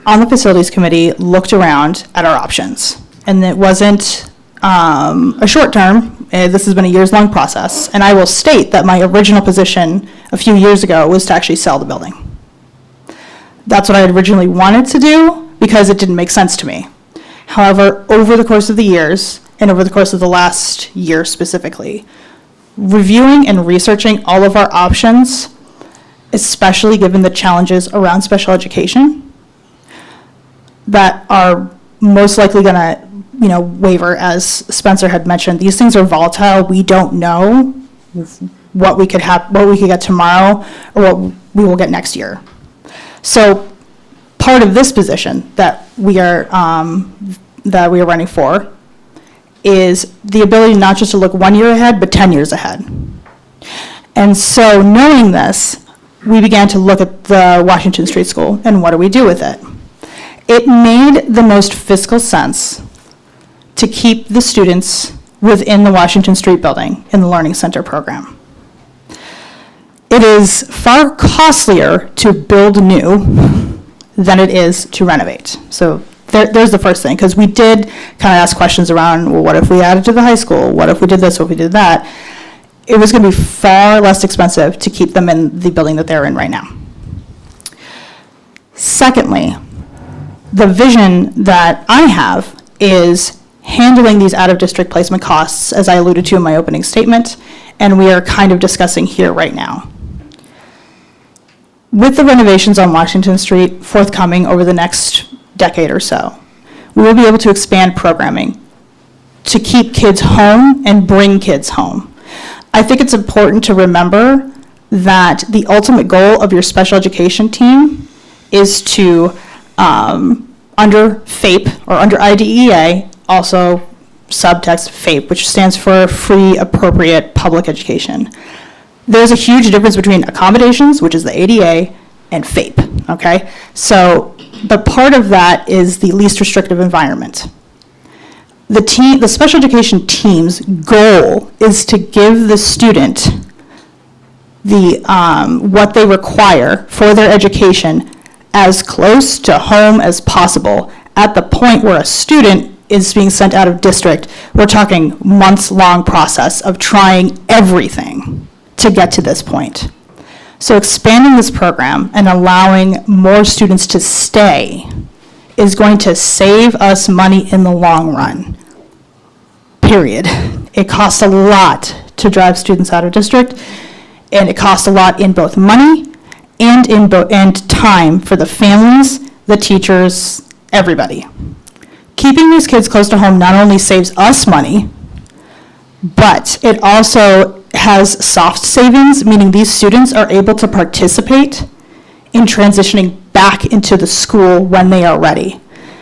on the facilities committee, looked around at our options. And it wasn't a short term. This has been a years-long process. And I will state that my original position a few years ago was to actually sell the building. That's what I had originally wanted to do because it didn't make sense to me. However, over the course of the years, and over the course of the last year specifically, reviewing and researching all of our options, especially given the challenges around special education that are most likely going to, waver, as Spencer had mentioned. These things are volatile. We don't know what we could get tomorrow or what we will get next year. So part of this position that we are running for is the ability not just to look 1 year ahead, but 10 years ahead. And so knowing this, we began to look at the Washington Street School and what do we do with it. It made the most fiscal sense to keep the students within the Washington Street building in the Learning Center program. It is far costlier to build new than it is to renovate. So there's the first thing, because we did kind of ask questions around, well, what if we added to the high school? What if we did this? What if we did that? It was going to be far less expensive to keep them in the building that they're in right now. Secondly, the vision that I have is handling these out-of-district placement costs, as I alluded to in my opening statement, and we are kind of discussing here right now. With the renovations on Washington Street forthcoming over the next decade or so, we will be able to expand programming to keep kids home and bring kids home. I think it's important to remember that the ultimate goal of your special education team is to, under FAPE or under IDEA, also subtext FAPE, which stands for Free Appropriate Public Education. There's a huge difference between accommodations, which is the ADA, and FAPE, okay? So, but part of that is the least restrictive environment. The special education team's goal is to give the student what they require for their education as close to home as possible. At the point where a student is being sent out of district, we're talking months-long process of trying everything to get to this point. So expanding this program and allowing more students to stay is going to save us money in the long run, period. It costs a lot to drive students out of district, and it costs a lot in both money and time for the families, the teachers, everybody. Keeping these kids close to home not only saves us money, but it also has soft savings, meaning these students are able to participate in transitioning back into the school when they are ready.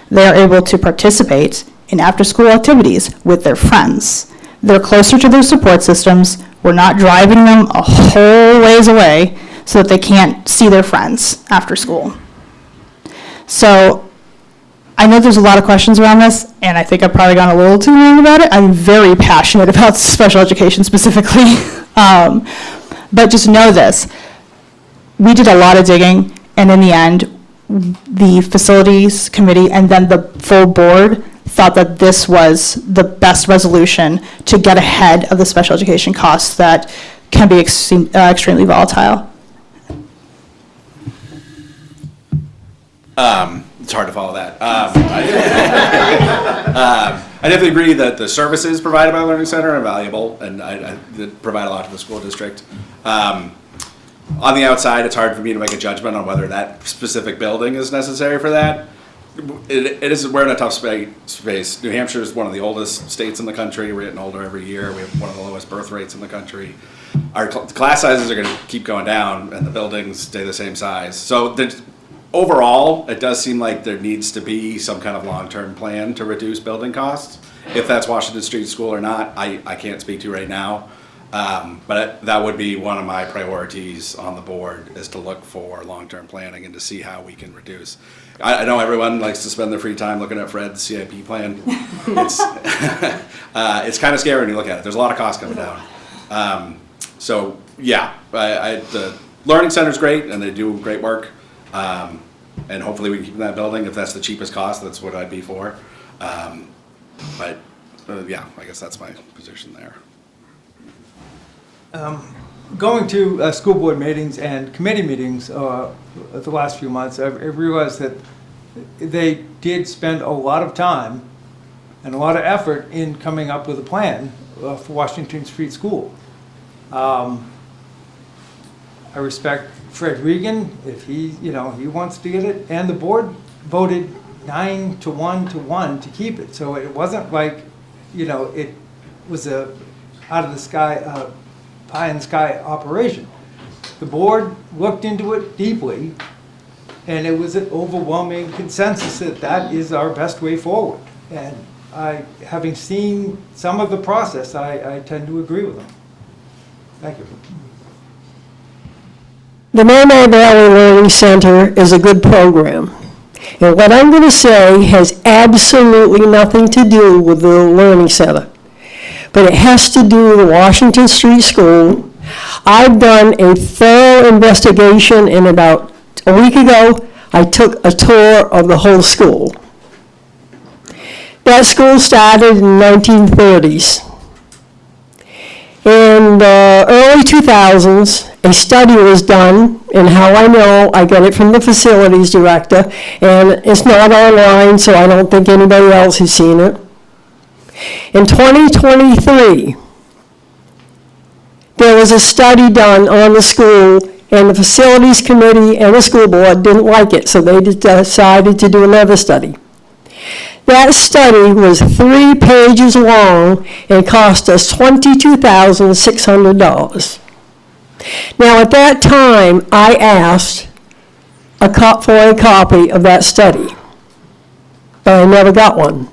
They are able to participate in after-school activities with their friends. They're closer to their support systems. We're not driving them a whole ways away so that they can't see their friends after school. So I know there's a lot of questions around this, and I think I've probably gone a little too long about it. I'm very passionate about special education specifically. But just know this. We did a lot of digging, and in the end, the facilities committee and then the full board thought that this was the best resolution to get ahead of the special education costs that can be extremely volatile. It's hard to follow that. I definitely agree that the services provided by the Learning Center are valuable and I provide a lot to the school district. on the outside, it's hard for me to make a judgment on whether that specific building is necessary for that. We're in a tough space. New Hampshire is one of the oldest states in the country. We're getting older every year. We have one of the lowest birth rates in the country. Our class sizes are going to keep going down, and the buildings stay the same size. So overall, it does seem like there needs to be some kind of long-term plan to reduce building costs. If that's Washington Street School or not, I can't speak to right now. But that would be one of my priorities on the board, is to look for long-term planning and to see how we can reduce. I know everyone likes to spend their free time looking at Fred's CIP plan. It's kind of scary when you look at it. There's a lot of costs coming down. So yeah, the Learning Center's great and they do great work. And hopefully we can keep in that building. If that's the cheapest cost, that's what I'd be for. But yeah, I guess that's my position there. Going to school board meetings and committee meetings the last few months, I've realized that they did spend a lot of time and a lot of effort in coming up with a plan for Washington Street School. I respect Fred Regan if he wants to get it, and the board voted 9-1 to keep it. So it wasn't like, it was a out of the sky, pie in the sky operation. The board looked into it deeply, and it was an overwhelming consensus that that is our best way forward. And having seen some of the process, I tend to agree with them. Thank you. The Merrimack Valley Learning Center is a good program. And what I'm going to say has absolutely nothing to do with the Learning Center. But it has to do with the Washington Street School. I've done a thorough investigation, and about a week ago, I took a tour of the whole school. That school started in the 1930s. In the early 2000s, a study was done, and how I know, I got it from the facilities director, and it's not online, so I don't think anybody else has seen it. In 2023, there was a study done on the school, and the facilities committee and the school board didn't like it, so they decided to do another study. That study was 3 pages long and cost us $22,600. Now, at that time, I asked for a copy of that study, but I never got one.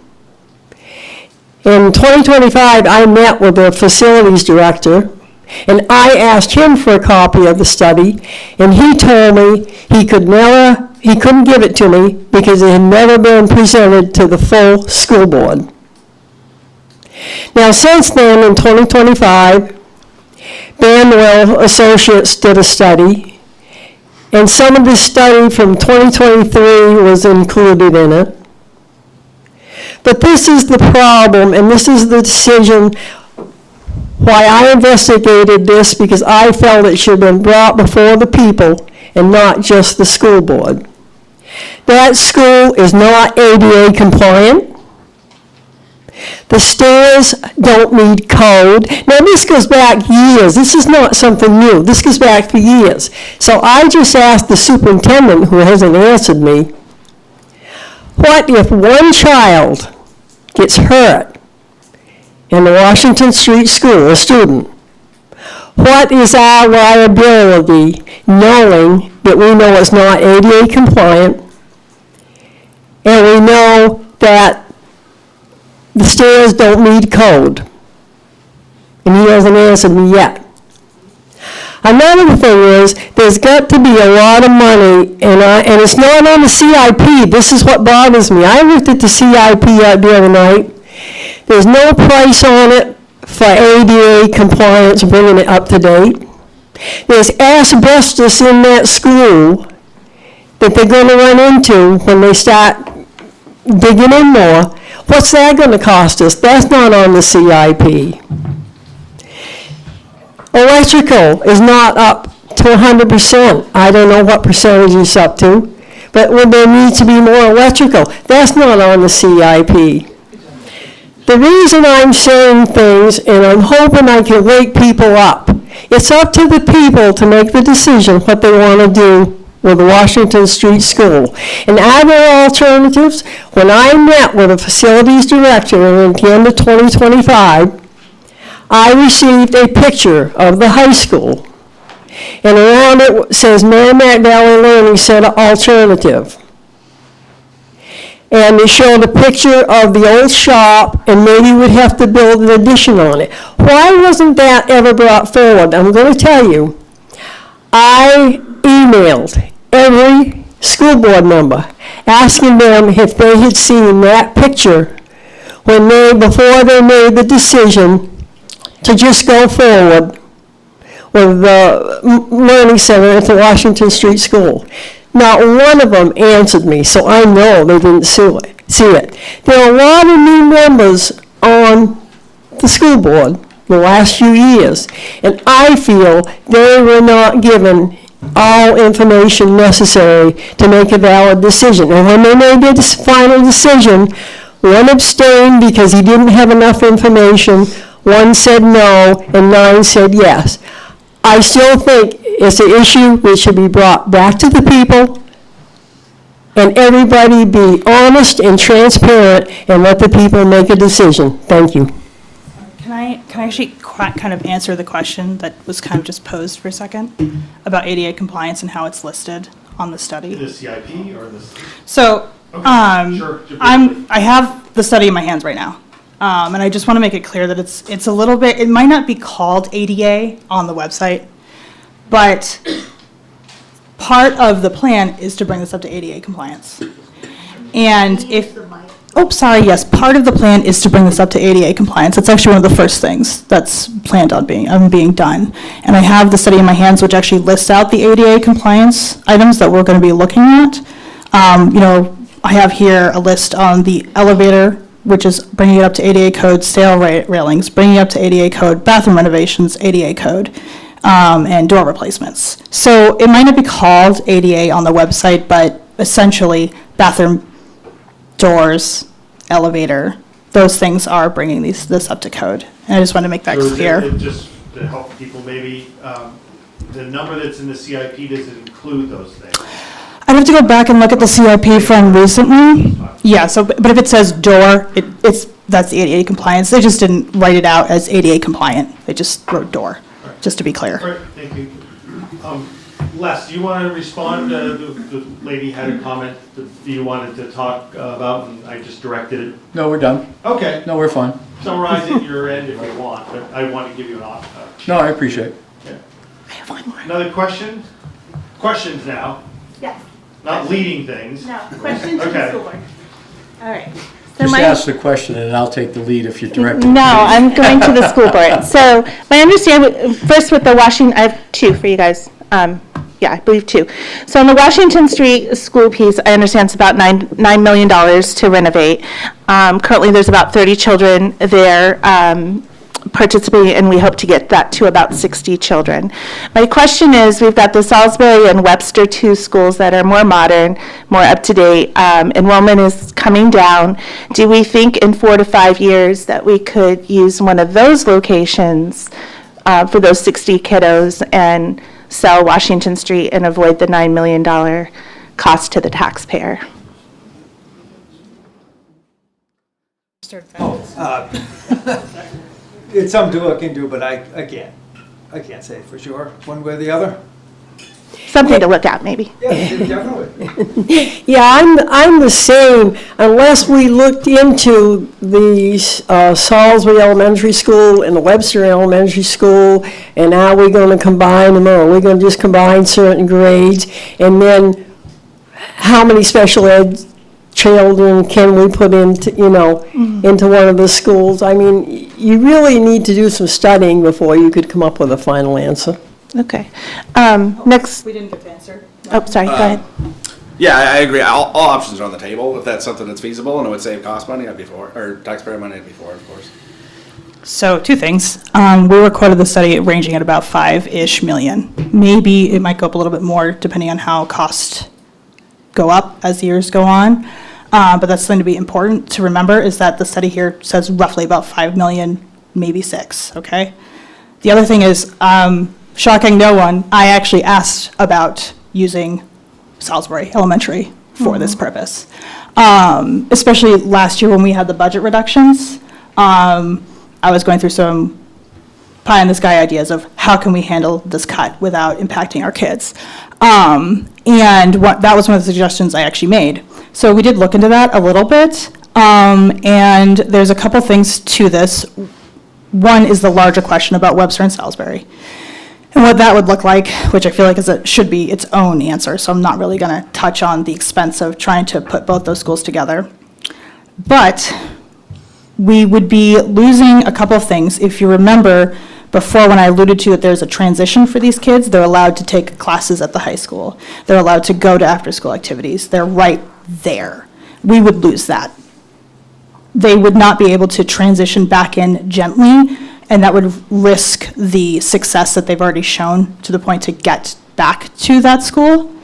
In 2025, I met with the facilities director, and I asked him for a copy of the study, and he told me he couldn't give it to me because it had never been presented to the full school board. Now, since then, in 2025, Banwell Associates did a study, and some of the study from 2023 was included in it. But this is the problem, and this is the decision why I investigated this, because I felt it should have been brought before the people and not just the school board. That school is not ADA compliant. The stairs don't meet code. Now, this goes back years. This is not something new. This goes back for years. So I just asked the superintendent, who hasn't answered me, what if one child gets hurt in the Washington Street School, a student? What is our liability, knowing that we know it's not ADA compliant, and we know that the stairs don't meet code? And he hasn't answered me yet. Another thing is, there's got to be a lot of money, and it's not on the CIP. This is what bothers me. I looked at the CIP the other night. There's no price on it for ADA compliance, bringing it up to date. There's asbestos in that school that they're going to run into when they start digging in more. What's that going to cost us? That's not on the CIP. Electrical is not up to 100%. I don't know what percentage it's up to, but there needs to be more electrical. That's not on the CIP. The reason I'm saying things, and I'm hoping I can wake people up, it's up to the people to make the decision what they want to do with the Washington Street School. And are there alternatives? When I met with the facilities director at the end of 2025, I received a picture of the high school. And around it says Merrimack Valley Learning Center Alternative. And they showed a picture of the old shop, and maybe we'd have to build an addition on it. Why wasn't that ever brought forward? I'm going to tell you. I emailed every school board member asking them if they had seen that picture before they made the decision to just go forward with the Learning Center at the Washington Street School. Not one of them answered me, so I know they didn't see it. There are a lot of new members on the school board the last few years, and I feel they were not given all information necessary to make a valid decision. And when they made their final decision, one abstained because he didn't have enough information, one said no, and 9 said yes. I still think it's an issue which should be brought back to the people, and everybody be honest and transparent and let the people make a decision. Thank you. Can I actually kind of answer the question that was kind of just posed for a second about ADA compliance and how it's listed on the study? The CIP or the? So, Okay, sure. I have the study in my hands right now. And I just want to make it clear that it's a little bit, it might not be called ADA on the website, but part of the plan is to bring this up to ADA compliance. And yes, part of the plan is to bring this up to ADA compliance. It's actually one of the first things that's planned on being done. And I have the study in my hands, which actually lists out the ADA compliance items that we're going to be looking at. I have here a list on the elevator, which is bringing it up to ADA code, stale railings, bringing it up to ADA code, bathroom renovations, ADA code, and door replacements. So it might not be called ADA on the website, but essentially bathroom, doors, elevator, those things are bringing this up to code. And I just want to make that clear. Just to help people, maybe the number that's in the CIP, does it include those things? I'd have to go back and look at the CIP from recently. Yeah, but if it says door, that's the ADA compliance. They just didn't write it out as ADA compliant. They just wrote door, just to be clear. All right, thank you. Les, do you want to respond? The lady had a comment that you wanted to talk about, and I just directed it. No, we're done. Okay. No, we're fine. Summarize it your end if you want, but I want to give you an option. No, I appreciate it. Yeah. I have one more. Another question? Questions now, Yes. not leading things. No, question to the Okay. school board. All right. So Just my- ask the question and I'll take the lead if you're directing. No, I'm going to the school board. So my understanding, first with the Washington, I have two for you guys. Yeah, I believe two. So on the Washington Street school piece, I understand it's about $9 million to renovate. Currently, there's about 30 children there participating, and we hope to get that to about 60 children. My question is, we've got the Salisbury and Webster, two schools that are more modern, more up-to-date. Enrollment is coming down. Do we think in 4 to 5 years that we could use one of those locations for those 60 kiddos and sell Washington Street and avoid the $9 million cost to the taxpayer? It's something to look into, but I can't say for sure, one way or the other. Something to look at, maybe. Yeah, definitely. Yeah, I'm the same, unless we looked into the Salisbury Elementary School and the Webster Elementary School, and are we going to combine them, or are we going to just combine certain grades? And then, how many special ed children can we put into, into one of the schools? I mean, you really need to do some studying before you could come up with a final answer. Okay. Next. We didn't get to answer. Oh, sorry, go ahead. Yeah, I agree. All options are on the table. If that's something that's feasible and it would save cost money, I'd be for it. Or taxpayer money, I'd be for it, of course. So 2 things. We recorded the study ranging at about 5-ish million. Maybe it might go up a little bit more depending on how costs go up as years go on. But that's something to be important to remember, is that the study here says roughly about 5 million, maybe 6, okay? The other thing is, shocking no one, I actually asked about using Salisbury Elementary for this purpose. Especially last year when we had the budget reductions, I was going through some pie-in-the-sky ideas of how can we handle this cut without impacting our kids. And that was one of the suggestions I actually made. So we did look into that a little bit, and there's a couple things to this. One is the larger question about Webster and Salisbury, and what that would look like, which I feel like should be its own answer, so I'm not really going to touch on the expense of trying to put both those schools together. But we would be losing a couple of things. If you remember before, when I alluded to that there's a transition for these kids, they're allowed to take classes at the high school. They're allowed to go to after-school activities. They're right there. We would lose that. They would not be able to transition back in gently, and that would risk the success that they've already shown to the point to get back to that school.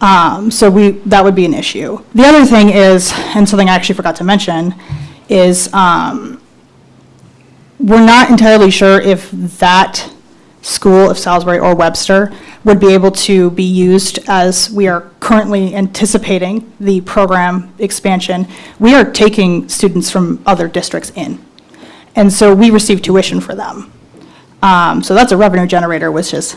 So that would be an issue. The other thing is, and something I actually forgot to mention, is we're not entirely sure if that school, if Salisbury or Webster, would be able to be used as we are currently anticipating the program expansion. We are taking students from other districts in, and so we receive tuition for them. So that's a revenue generator, which is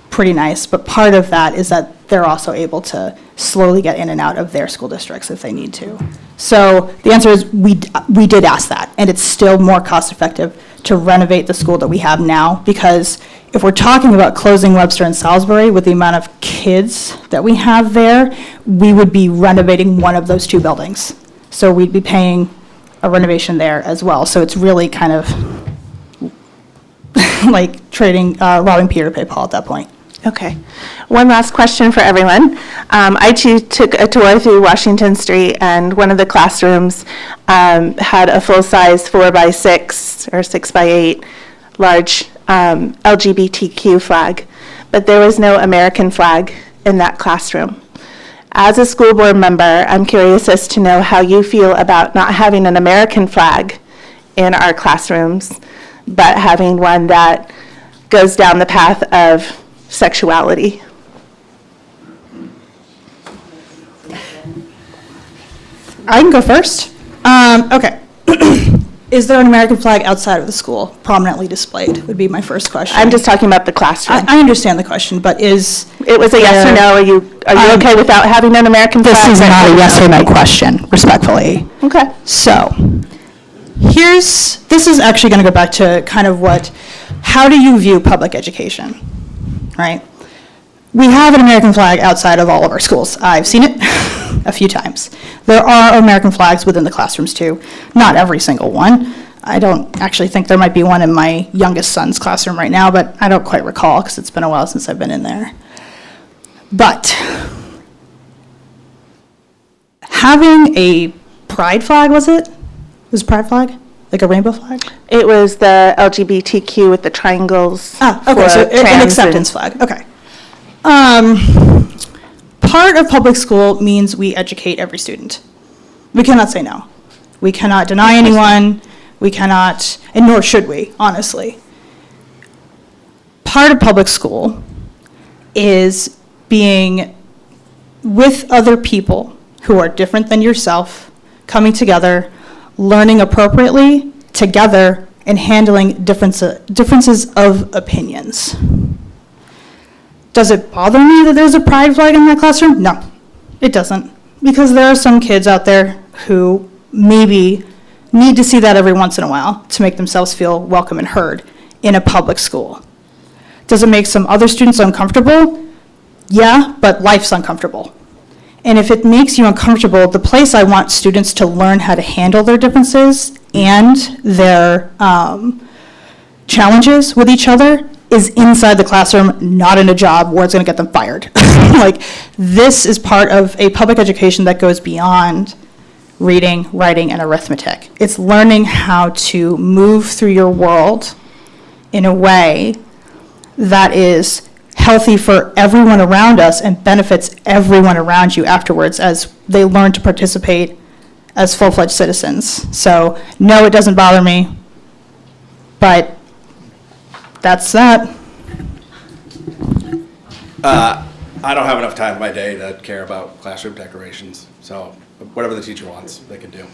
pretty nice, but part of that is that they're also able to slowly get in and out of their school districts if they need to. So the answer is we did ask that, and it's still more cost effective to renovate the school that we have now, because if we're talking about closing Webster and Salisbury with the amount of kids that we have there, we would be renovating one of those two buildings. So we'd be paying a renovation there as well. So it's really kind of like robbing Peter to pay Paul at that point. Okay. One last question for everyone. I too took a tour through Washington Street, and one of the classrooms had a full-size 4x6 or 6x8 large LGBTQ flag, but there was no American flag in that classroom. As a school board member, I'm curious as to know how you feel about not having an American flag in our classrooms, but having one that goes down the path of sexuality. I can go first. Okay. Is there an American flag outside of the school prominently displayed, would be my first question. I'm just talking about the classroom. I understand the question, but it was a yes or no? Are you okay without having an American flag? This is not a yes or no question, respectfully. Okay. So, this is actually going to go back to kind of how do you view public education, right? We have an American flag outside of all of our schools. I've seen it a few times. There are American flags within the classrooms too. Not every single one. I don't actually think there might be one in my youngest son's classroom right now, but I don't quite recall because it's been a while since I've been in there. But having a pride flag, was it? Was pride flag? Like a rainbow flag? It was the LGBTQ with the triangles. Okay, so an acceptance flag, okay. Part of public school means we educate every student. We cannot say no. We cannot deny anyone. We cannot, and nor should we, honestly. Part of public school is being with other people who are different than yourself, coming together, learning appropriately together, and handling differences of opinions. Does it bother me that there's a pride flag in my classroom? No, it doesn't. Because there are some kids out there who maybe need to see that every once in a while to make themselves feel welcome and heard in a public school. Does it make some other students uncomfortable? Yeah, but life's uncomfortable. And if it makes you uncomfortable, the place I want students to learn how to handle their differences and their challenges with each other is inside the classroom, not in a job where it's going to get them fired. This is part of a public education that goes beyond reading, writing, and arithmetic. It's learning how to move through your world in a way that is healthy for everyone around us and benefits everyone around you afterwards as they learn to participate as full-fledged citizens. So, no, it doesn't bother me, but that's that. I don't have enough time in my day to care about classroom decorations, so whatever the teacher wants, they can do.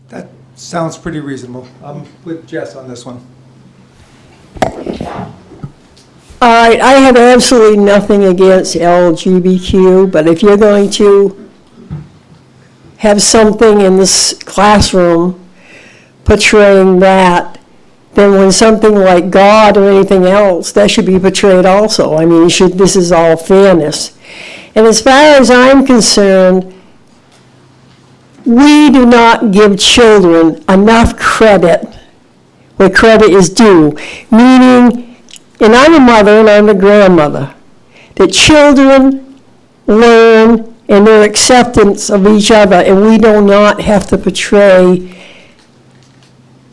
That sounds pretty reasonable. I'm with Jess on this one. All right, I have absolutely nothing against LGBTQ, but if you're going to have something in this classroom portraying that, then when something like God or anything else, that should be portrayed also. I mean, this is all fairness. And as far as I'm concerned, we do not give children enough credit where credit is due, meaning, and I'm a mother and I'm a grandmother, that children learn in their acceptance of each other, and we do not have to portray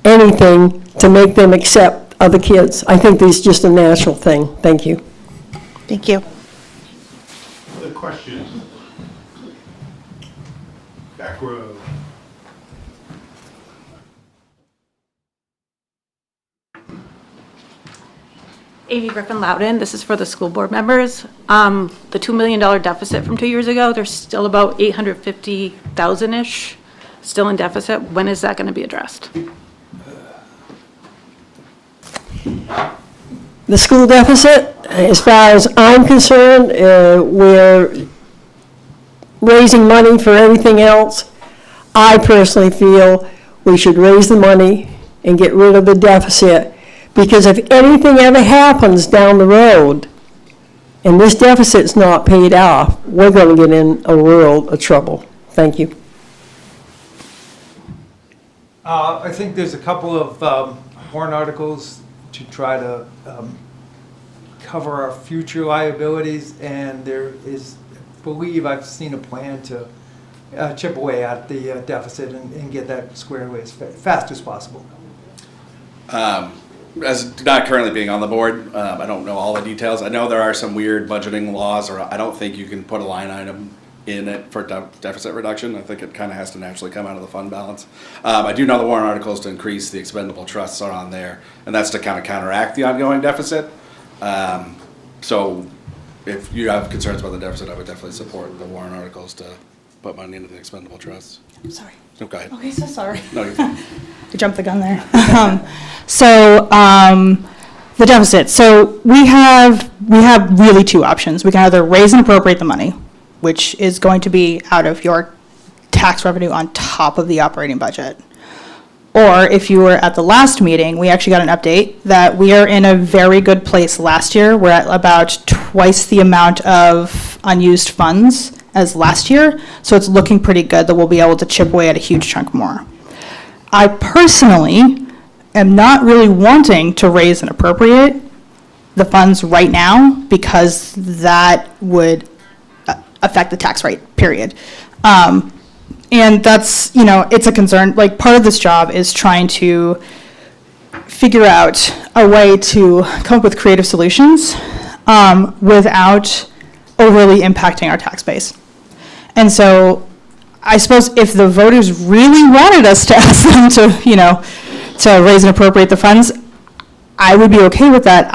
anything to make them accept other kids. I think this is just a natural thing. Thank you. Thank you. Other questions? Back row. Amy Griffin Loudon, this is for the school board members. The $2 million deficit from 2 years ago, there's still about 850,000-ish still in deficit. When is that going to be addressed? The school deficit, as far as I'm concerned, we're raising money for everything else. I personally feel we should raise the money and get rid of the deficit, because if anything ever happens down the road and this deficit's not paid off, we're going to get in a world of trouble. Thank you. I think there's a couple of warrant articles to try to cover our future liabilities, and there is, I believe I've seen a plan to chip away at the deficit and get that squared away as fast as possible. As not currently being on the board, I don't know all the details. I know there are some weird budgeting laws, or I don't think you can put a line item in it for deficit reduction. I think it kind of has to naturally come out of the fund balance. I do know the warrant articles to increase the expendable trusts are on there, and that's to kind of counteract the ongoing deficit. So if you have concerns about the deficit, I would definitely support the warrant articles to put money into the expendable trusts. I'm sorry. Oh, go ahead. Okay, so sorry. No, you're fine. I jumped the gun there. The deficit. So we have really two options. We can either raise and appropriate the money, which is going to be out of your tax revenue on top of the operating budget. Or if you were at the last meeting, we actually got an update that we are in a very good place last year. We're at about twice the amount of unused funds as last year. So it's looking pretty good that we'll be able to chip away at a huge chunk more. I personally am not really wanting to raise and appropriate the funds right now, because that would affect the tax rate, period. And that's, it's a concern. Like, part of this job is trying to figure out a way to come up with creative solutions without overly impacting our tax base. And so I suppose if the voters really wanted us to ask them to, to raise and appropriate the funds, I would be okay with that.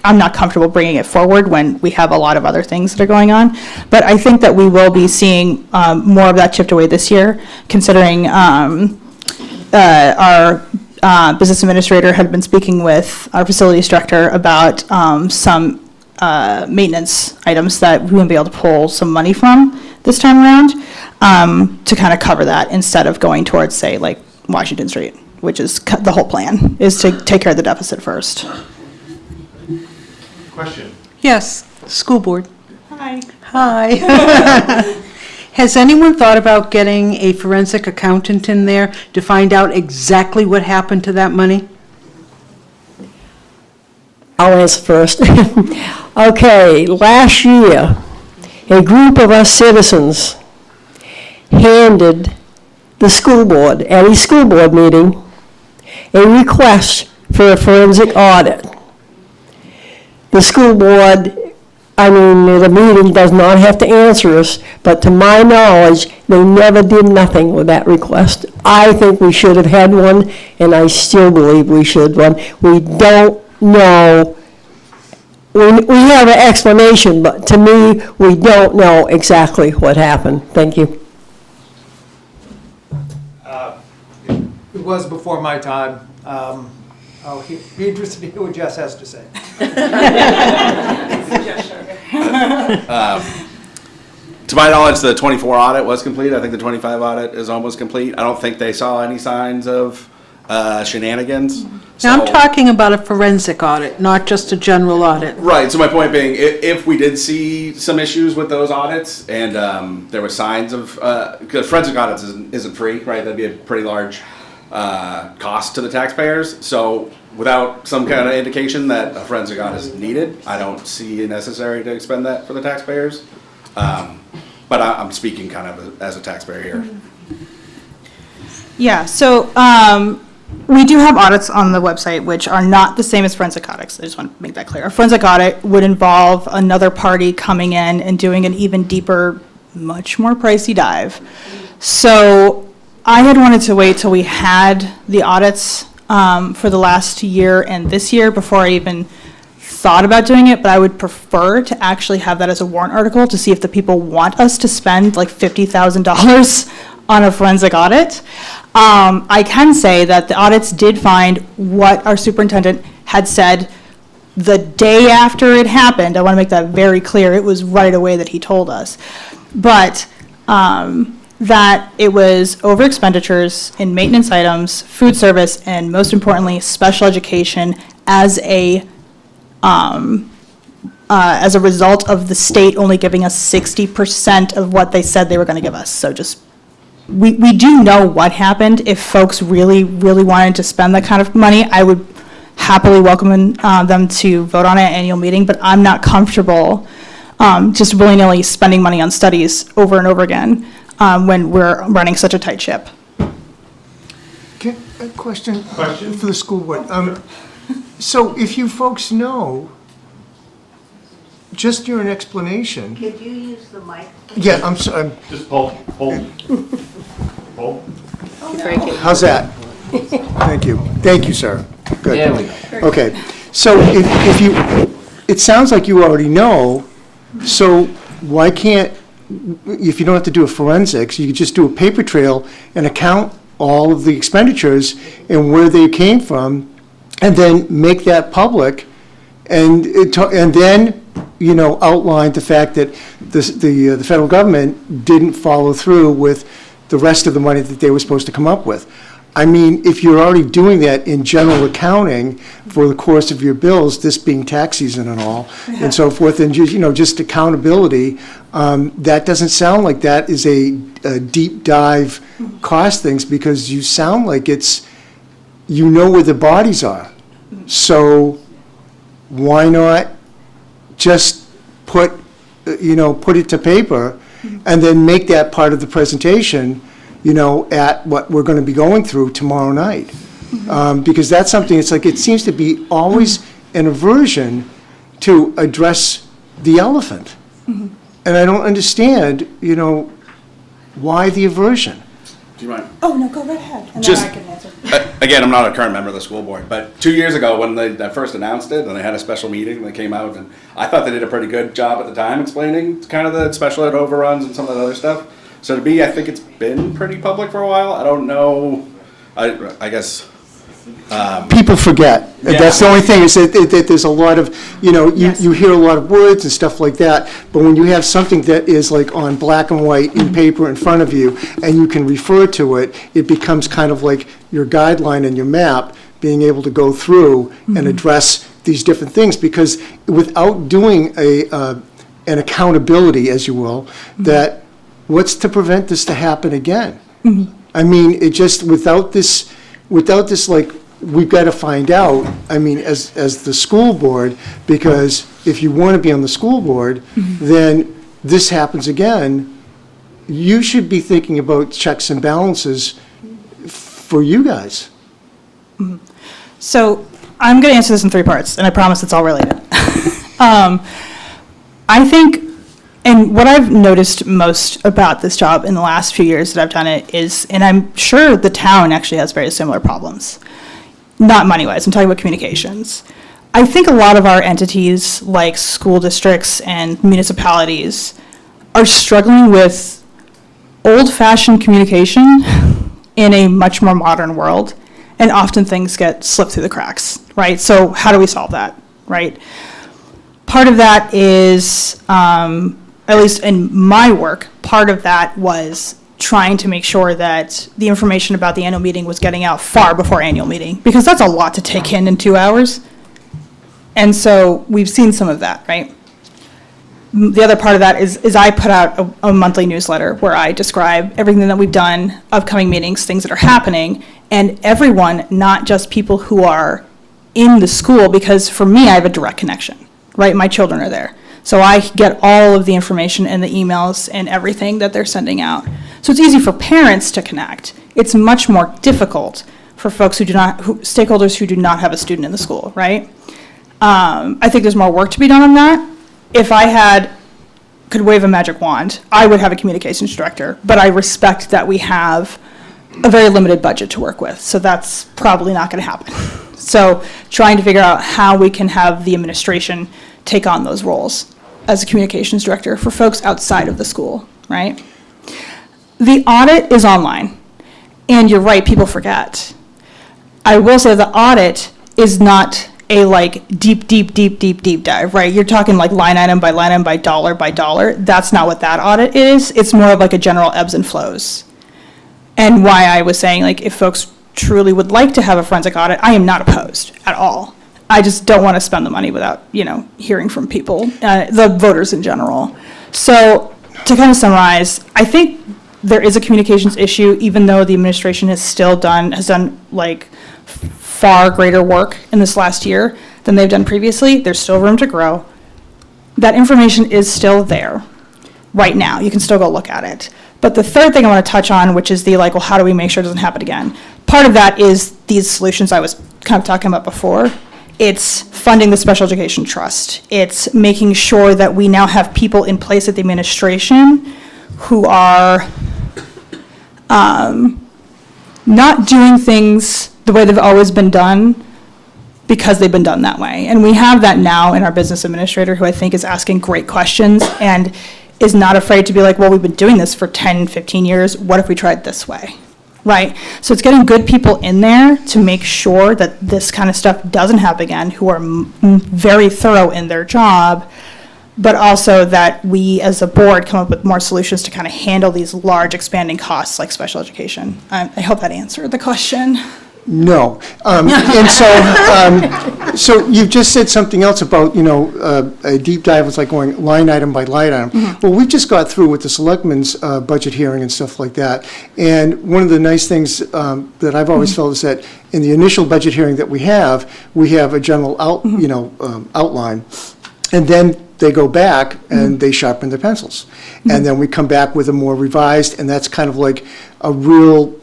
I'm not comfortable bringing it forward when we have a lot of other things that are going on. But I think that we will be seeing more of that chipped away this year, considering our business administrator had been speaking with our facilities director about some maintenance items that we wouldn't be able to pull some money from this time around to kind of cover that, instead of going towards, say, like Washington Street, which is the whole plan, is to take care of the deficit first. Question? Yes, school board. Hi. Hi. Has anyone thought about getting a forensic accountant in there to find out exactly what happened to that money? I'll answer first. Okay, last year, a group of us citizens handed the school board, at a school board meeting, a request for a forensic audit. The school board I mean, the meeting does not have to answer us, but to my knowledge, they never did nothing with that request. I think we should have had one, and I still believe we should one. We don't know, we have an explanation, but to me, we don't know exactly what happened. Thank you. It was before my time. I'll be interested to hear what Jess has to say. To my knowledge, the 24 audit was complete. I think the 25 audit is almost complete. I don't think they saw any signs of shenanigans. Now, I'm So- talking about a forensic audit, not just a general audit. Right, so my point being, if we did see some issues with those audits and there were signs of, because forensic audits isn't free, right? That'd be a pretty large cost to the taxpayers. So without some kind of indication that a forensic audit is needed, I don't see it necessary to expend that for the taxpayers. But I'm speaking kind of as a taxpayer here. Yeah, so we do have audits on the website which are not the same as forensic audits. I just want to make that clear. A forensic audit would involve another party coming in and doing an even deeper, much more pricey dive. So I had wanted to wait till we had the audits for the last year and this year before I even thought about doing it, but I would prefer to actually have that as a warrant article to see if the people want us to spend like $50,000 on a forensic audit. I can say that the audits did find what our superintendent had said the day after it happened. I want to make that very clear. It was right away that he told us. But that it was over expenditures in maintenance items, food service, and most importantly, special education as a result of the state only giving us 60% of what they said they were going to give us. So just, we do know what happened. If folks really, really wanted to spend that kind of money, I would happily welcome them to vote on it at annual meeting, but I'm not comfortable just willy-nilly spending money on studies over and over again when we're running such a tight ship. Okay, a question for the school board. So if you folks know, just your explanation. Could you use the mic? Yeah, I'm sorry. Just pull. How's that? Thank you, sir. Good. There we go. Okay, so if you, it sounds like you already know, so why can't, if you don't have to do a forensics, you could just do a paper trail and account all of the expenditures and where they came from, and then make that public, and then, you know, outline the fact that the federal government didn't follow through with the rest of the money that they were supposed to come up with. I mean, if you're already doing that in general accounting for the course of your bills, this being tax season and all, and so forth, and just, you know, just accountability, that doesn't sound like that is a deep dive cost things, because you sound like it's, you know where the bodies are. So why not just put it to paper and then make that part of the presentation, you know, at what we're going to be going through tomorrow night. Because that's something, it's like, it seems to be always an aversion to address the elephant. And I don't understand, you know, why the aversion? Do you mind? Oh, no, go right ahead, and Just- then I can answer. Again, I'm not a current member of the school board, but 2 years ago when they first announced it and they had a special meeting, they came out, and I thought they did a pretty good job at the time explaining kind of the special ed overruns and some of that other stuff. So to me, I think it's been pretty public for a while. I don't know, I guess. People forget. Yeah. That's the only thing, is that there's a lot of, you know, you hear a lot of words and stuff like that, but when you have something that is like on black and white in paper in front of you, and you can refer to it, it becomes kind of like your guideline and your map, being able to go through and address these different things, because without doing an accountability, as you will, that what's to prevent this to happen again? I mean, it just, without this, like, we've got to find out, I mean, as the school board, because if you want to be on the school board, then this happens again, you should be thinking about checks and balances for you guys. So I'm going to answer this in three parts, and I promise it's all related. I think, and what I've noticed most about this job in the last few years that I've done it is, and I'm sure the town actually has very similar problems, not money-wise, I'm talking about communications. I think a lot of our entities, like school districts and municipalities, are struggling with old-fashioned communication in a much more modern world, and often things get slipped through the cracks, right? So how do we solve that, right? Part of that is, at least in my work, part of that was trying to make sure that the information about the annual meeting was getting out far before annual meeting, because that's a lot to take in 2 hours. And so we've seen some of that, right? The other part of that is I put out a monthly newsletter where I describe everything that we've done, upcoming meetings, things that are happening, and everyone, not just people who are in the school, because for me, I have a direct connection, right? My children are there. So I get all of the information and the emails and everything that they're sending out. So it's easy for parents to connect. It's much more difficult for folks stakeholders who do not have a student in the school, right? I think there's more work to be done on that. If I could wave a magic wand, I would have a communications director, but I respect that we have a very limited budget to work with, so that's probably not going to happen. So trying to figure out how we can have the administration take on those roles as a communications director for folks outside of the school, right? The audit is online, and you're right, people forget. I will say the audit is not a deep dive, right? You're talking like line item by line item by dollar. That's not what that audit is. It's more of like a general ebbs and flows. And why I was saying, like, if folks truly would like to have a forensic audit, I am not opposed at all. I just don't want to spend the money without, hearing from people, the voters in general. So to kind of summarize, I think there is a communications issue, even though the administration has done like far greater work in this last year than they've done previously. There's still room to grow. That information is still there right now. You can still go look at it. But the third thing I want to touch on, which is how do we make sure it doesn't happen again? Part of that is these solutions I was kind of talking about before. It's funding the special education trust. It's making sure that we now have people in place at the administration who are not doing things the way they've always been done because they've been done that way. And we have that now in our business administrator, who I think is asking great questions and is not afraid to be like, well, we've been doing this for 10, 15 years. What if we tried this way? Right? So it's getting good people in there to make sure that this kind of stuff doesn't happen again, who are very thorough in their job, but also that we as a board come up with more solutions to kind of handle these large expanding costs like special education. I hope that answered the question. No. And so you just said something else about, a deep dive was like going line item by line item. Mm-hmm. Well, we just got through with the selectmen's budget hearing and stuff like that. And one of the nice things that I've always felt is that in the initial budget hearing that we have a general outline. And then they go back and they sharpen their pencils. And then we come back with a more revised, and that's kind of like a real,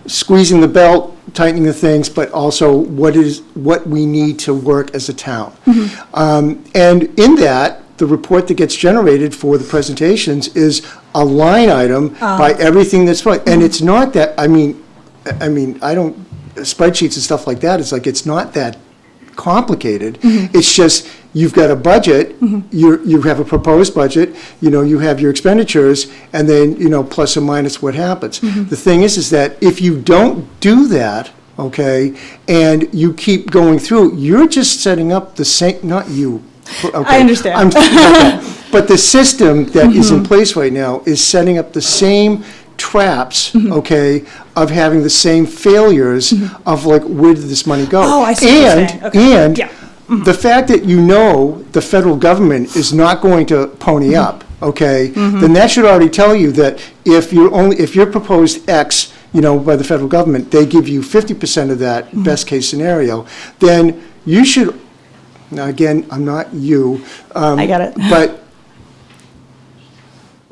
squeezing the belt, tightening the things, but also what we need to work as a town. And in that, the report that gets generated for the presentations is a line item by everything that's right. And it's not that, I mean, spreadsheets and stuff like that, it's not that complicated. It's just, you've got a budget, you have a proposed budget, you have your expenditures, and then, plus or minus what happens. The thing is that if you don't do that, okay, and you keep going through, you're just setting up the same, not you. Okay, I understand. But the system that is in place right now is setting up the same traps, okay, of having the same failures of like, where did this money go? Oh, I see what you're saying. Okay. And the fact that the federal government is not going to pony up, okay, then that should already tell you that if you're proposed X, by the federal government, they give you 50% of that best case scenario, then you should, now again, I'm not you. I get it. But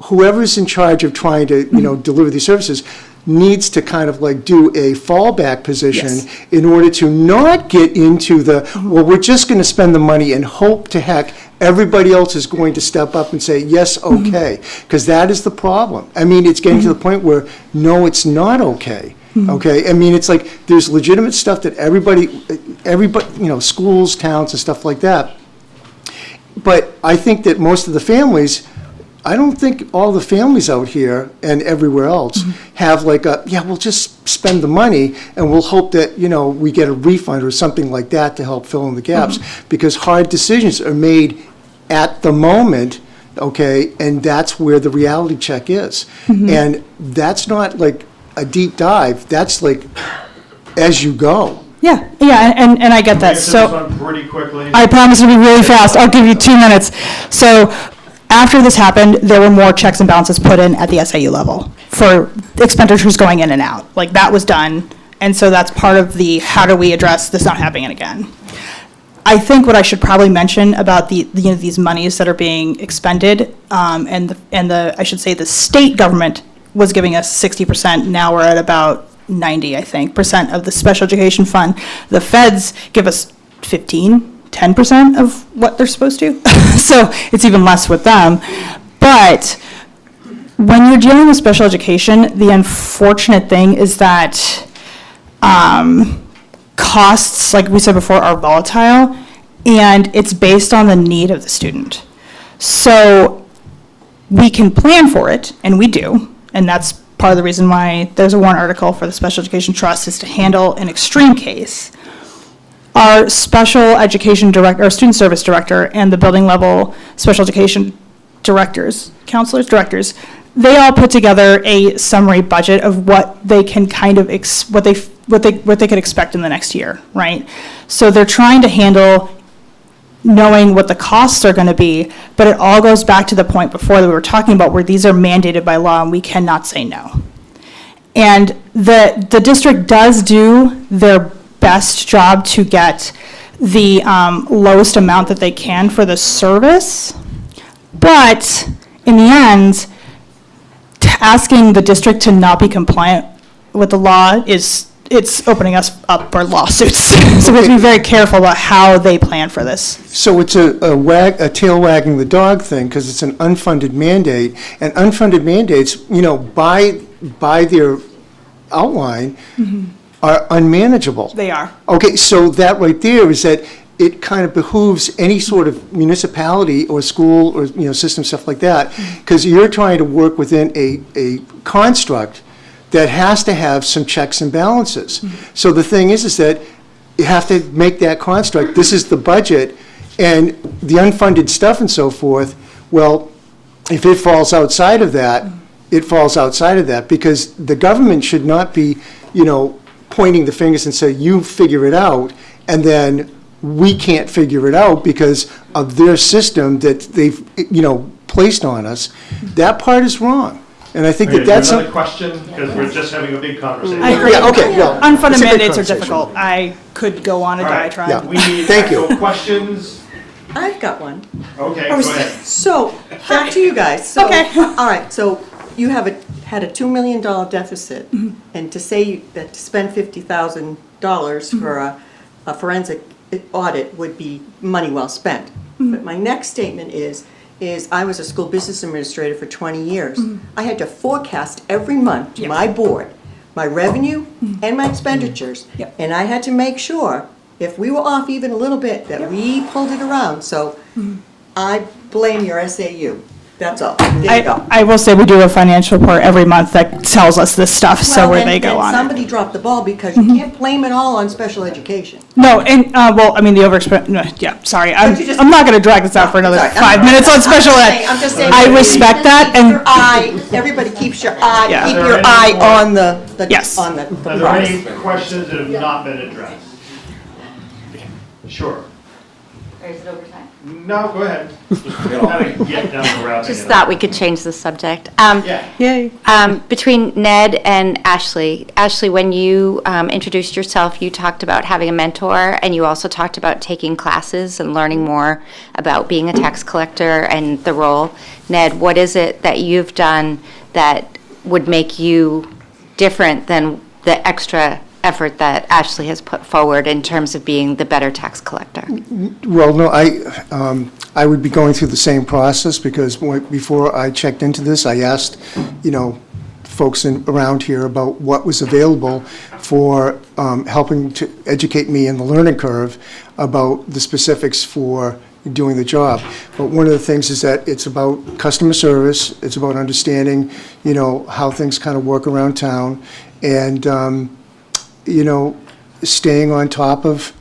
whoever's in charge of trying to, deliver these services needs to kind of like do a fallback position in order to not get into the, well, we're just going to spend the money and hope to heck everybody else is going to step up and say, yes, okay, because that is the problem. I mean, it's getting to the point where, no, it's not okay. Okay, I mean, it's like, there's legitimate stuff that everybody, you know, schools, towns, and stuff like that. But I think that most of the families, I don't think all the families out here and everywhere else have like a, yeah, we'll just spend the money and we'll hope that, you know, we get a refund or something like that to help fill in the gaps. Because hard decisions are made at the moment, okay, and that's where the reality check is. And that's not like a deep dive, that's like as you go. Yeah, and I get that. Answer So this one pretty quickly. I promise to be really fast. I'll give you 2 minutes. So after this happened, there were more checks and balances put in at the SAU level for expenditures going in and out. Like, that was done. And so that's part of the, how do we address this not happening again? I think what I should probably mention about these monies that are being expended, and I should say the state government was giving us 60%. Now we're at about 90, I think, percent of the special education fund. The feds give us 10% of what they're supposed to. So it's even less with them. But when you're dealing with special education, the unfortunate thing is that costs, like we said before, are volatile, and it's based on the need of the student. So we can plan for it, and we do, and that's part of the reason why there's a warrant article for the Special Education Trust, is to handle an extreme case. Our special education director, our student service director, and the building level special education directors, counselors, directors, they all put together a summary budget of what they can kind of, what they could expect in the next year, right? So they're trying to handle knowing what the costs are going to be, but it all goes back to the point before that we were talking about, where these are mandated by law and we cannot say no. And the district does do their best job to get the lowest amount that they can for the service, but in the end, asking the district to not be compliant with the law it's opening us up for lawsuits. So we have to be very careful about how they plan for this. So it's a tail wagging the dog thing, because it's an unfunded mandate, and unfunded mandates, you know, by their outline, are unmanageable. They are. Okay, so that right there is that it kind of behooves any sort of municipality or school or, you know, system, stuff like that, because you're trying to work within a construct that has to have some checks and balances. So the thing is that you have to make that construct, this is the budget, and the unfunded stuff and so forth, well, if it falls outside of that, it falls outside of that, because the government should not be, you know, pointing the fingers and say, you figure it out, and then we can't figure it out because of their system that they've, you know, placed on us. That part is wrong. And I think Okay, that that's another question, because we're just having a big conversation. I agree. Yeah, okay, yeah. Unfunded It's a good mandates are conversation. difficult. I could go on a All right. diatribe. Yeah. We need Thank you. actual questions. I've got one. Okay, go ahead. So, back to you guys. So, Okay. All right, so you had a $2 million deficit, and to say that to spend $50,000 for a forensic audit would be money well spent. But my next statement is I was a school business administrator for 20 years. I had to forecast every month to my board, my revenue and my expenditures. And I had to make sure, if we were off even a little bit, that we pulled it around. So I blame your SAU. That's all. There you go. I will say we do a financial report every month that tells us this stuff, so where they go on it. Somebody dropped the ball, because you can't blame it all on special education. No, and, well, I mean, the yeah, sorry, I'm But you just- not gonna drag this out for another Sorry, 5 minutes on special ed. I'm just saying. I respect that, Keep your and, eye, everybody keeps your eye, Yeah. keep Are there your any eye more- on the Yes. on the Are there any questions that have not been addressed? Sure. Or is it over time? No, go ahead. Just kind of get down the route. Just thought we could change the subject. Yeah. yay. Between Ned and Ashley, when you introduced yourself, you talked about having a mentor, and you also talked about taking classes and learning more about being a tax collector and the role. Ned, what is it that you've done that would make you different than the extra effort that Ashley has put forward in terms of being the better tax collector? Well, no, I would be going through the same process because before I checked into this, I asked, folks around here about what was available for helping to educate me in the learning curve about the specifics for doing the job. But one of the things is that it's about customer service, it's about understanding, how things kind of work around town, and, staying on top of,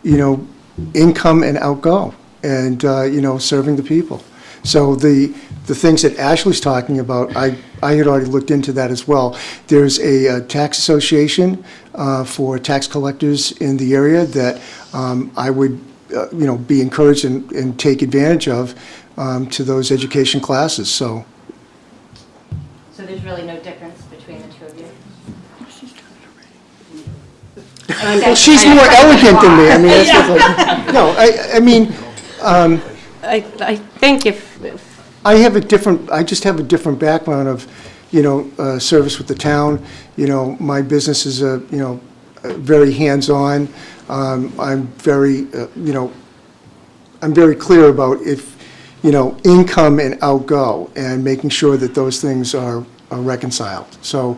income and outgo, and, serving the people. So the things that Ashley's talking about, I had already looked into that as well. There's a tax association for tax collectors in the area that I would be encouraged and take advantage of to those education classes, so. So there's really no difference between the two of you? Well, she's more elegant than me, I mean, that's just like, no, I think if I just have a different background of, service with the town. My business is very hands-on. I'm very, I'm very clear about income and outgo and making sure that those things are reconciled. So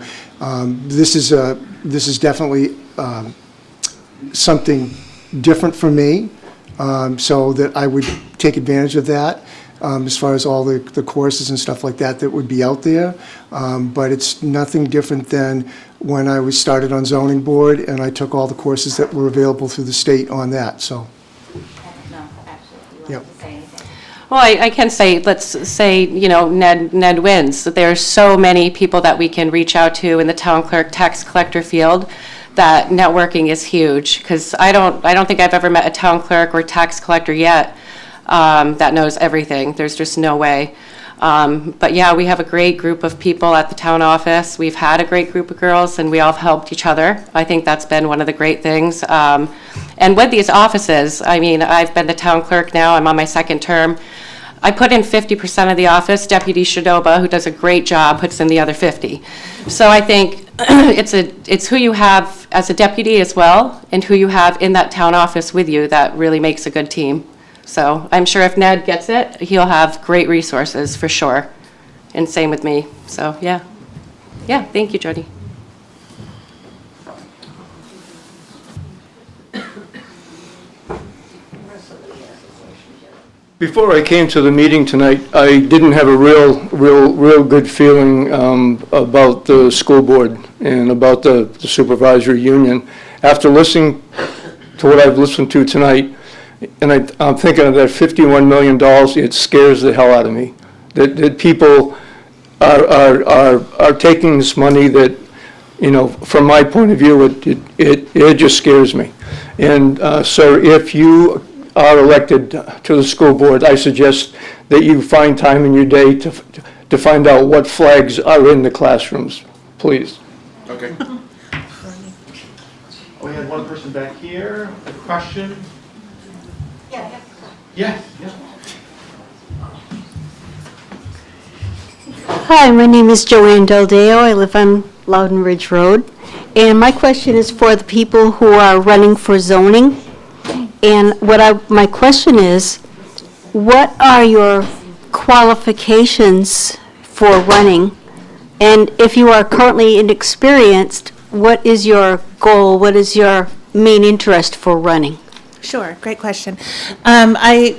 this is definitely something different for me, so that I would take advantage of that. As far as all the courses and stuff like that would be out there. But it's nothing different than when I was started on zoning board and I took all the courses that were available through the state on that, so. Yep. Well, I can say, let's say, Ned wins. There are so many people that we can reach out to in the town clerk, tax collector field, that networking is huge. Because I don't think I've ever met a town clerk or tax collector yet that knows everything. There's just no way. But yeah, we have a great group of people at the town office. We've had a great group of girls, and we all have helped each other. I think that's been one of the great things. And with these offices, I've been the town clerk now. I'm on my second term. I put in 50% of the office. Deputy Shadoba, who does a great job, puts in the other 50. So I think it's who you have as a deputy as well, and who you have in that town office with you that really makes a good team. So I'm sure if Ned gets it, he'll have great resources for sure. And same with me. So yeah. Yeah, thank you, Jody. Before I came to the meeting tonight, I didn't have a real good feeling about the school board and about the supervisory union. After listening to what I've listened to tonight, and I'm thinking of that $51 million, it scares the hell out of me. That people are taking this money that, from my point of view, it just scares me. And so if you are elected to the school board, I suggest that you find time in your day to find out what flags are in the classrooms, please. Okay. We had one person back here, a question? Yeah. Hi, my name is Joanne Del Deo. I live on Loudon Ridge Road. And my question is for the people who are running for zoning. And my question is, what are your qualifications for running? And if you are currently inexperienced, what is your goal? What is your main interest for running? Sure, great question. I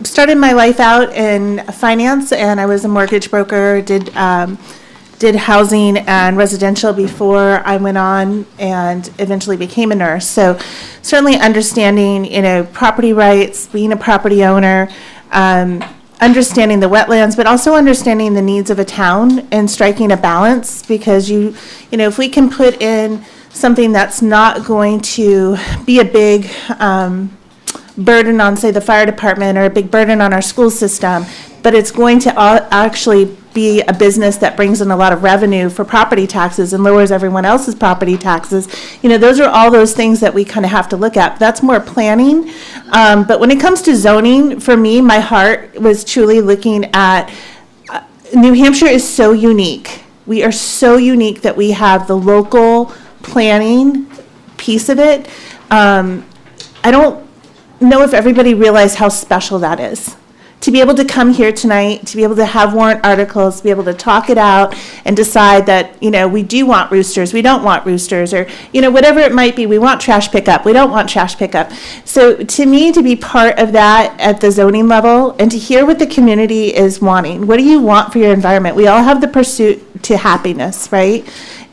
started my life out in finance, and I was a mortgage broker, did housing and residential before I went on and eventually became a nurse. So certainly understanding, property rights, being a property owner, understanding the wetlands, but also understanding the needs of a town and striking a balance, because if we can put in something that's not going to be a big burden on, say, the fire department, or a big burden on our school system, but it's going to actually be a business that brings in a lot of revenue for property taxes and lowers everyone else's property taxes. Those are all those things that we kind of have to look at. That's more planning. But when it comes to zoning, for me, my heart was truly looking at New Hampshire is so unique. We are so unique that we have the local planning piece of it, I don't know if everybody realized how special that is. To be able to come here tonight, to be able to have warrant articles, to be able to talk it out and decide that, we do want roosters, we don't want roosters, or, whatever it might be, we want trash pickup, we don't want trash pickup. So to me, to be part of that at the zoning level and to hear what the community is wanting, what do you want for your environment? We all have the pursuit to happiness, right?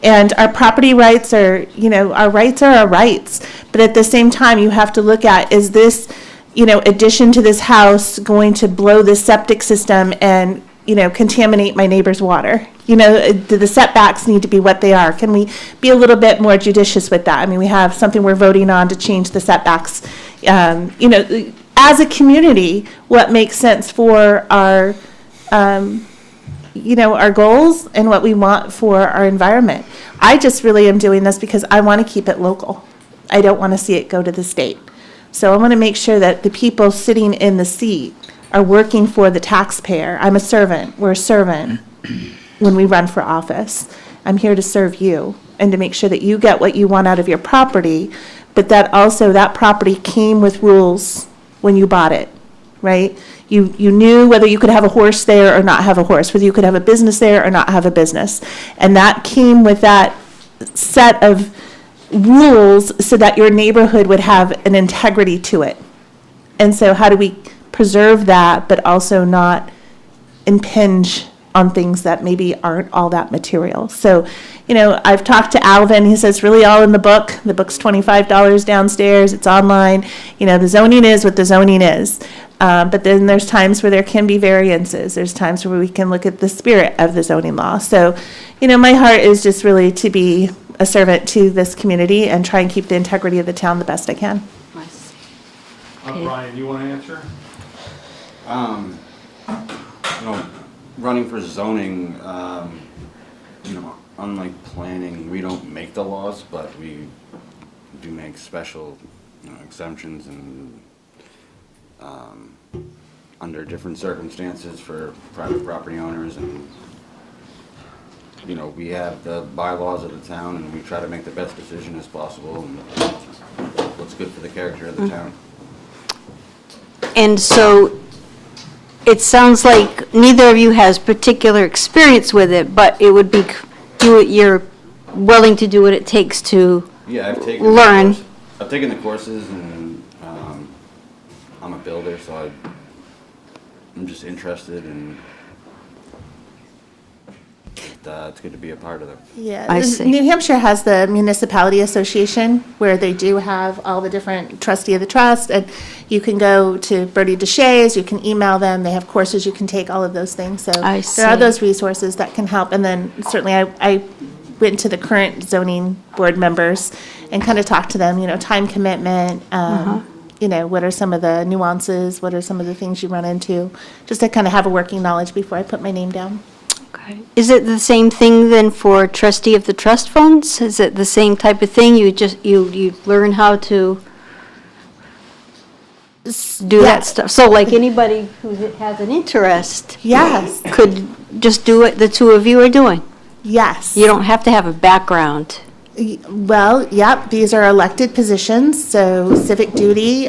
And our property rights are, our rights are our rights. But at the same time, you have to look at, is this, addition to this house going to blow the septic system and, contaminate my neighbor's water? Do the setbacks need to be what they are? Can we be a little bit more judicious with that? I mean, we have something we're voting on to change the setbacks. As a community, what makes sense for our, our goals and what we want for our environment. I just really am doing this because I want to keep it local. I don't want to see it go to the state. So I want to make sure that the people sitting in the seat are working for the taxpayer. I'm a servant. We're a servant when we run for office. I'm here to serve you and to make sure that you get what you want out of your property, but that also that property came with rules when you bought it, right? You knew whether you could have a horse there or not have a horse, whether you could have a business there or not have a business. And that came with that set of rules so that your neighborhood would have an integrity to it. And so how do we preserve that, but also not impinge on things that maybe aren't all that material? So, I've talked to Alvin. He says really all in the book. The book's $25 downstairs. It's online. The zoning is what the zoning is. But then there's times where there can be variances. There's times where we can look at the spirit of the zoning law. So, my heart is just really to be a servant to this community and try and keep the integrity of the town the best I can. Brian, you want to answer? Running for zoning, unlike planning, we don't make the laws, but we do make special, exemptions and under different circumstances for private property owners, and we have the bylaws of the town, and we try to make the best decision as possible and what's good for the character of the town. And so it sounds like neither of you has particular experience with it, but it would be, you're willing to do what it takes to Yeah, learn. I've taken the courses, and I'm a builder, so I'm just interested, and it's good to be a part of it. Yeah, I see. New Hampshire has the Municipality Association where they do have all the different trustee of the trust, and you can go to Bertie DeShays, you can email them, they have courses you can take, all of those things. So I there are see. those resources that can help. And then certainly I went to the current zoning board members and kind of talked to them, time commitment, what are some of the nuances, what are some of the things you run into, just to kind of have a working knowledge before I put my name down. Okay. Is it the same thing then for trustee of the trust funds? Is it the same type of thing? You learn how to do that stuff? So like anybody who has an interest? Yes. Could just do what the two of you are doing? Yes. You don't have to have a background? Well, yep, these are elected positions, so civic duty,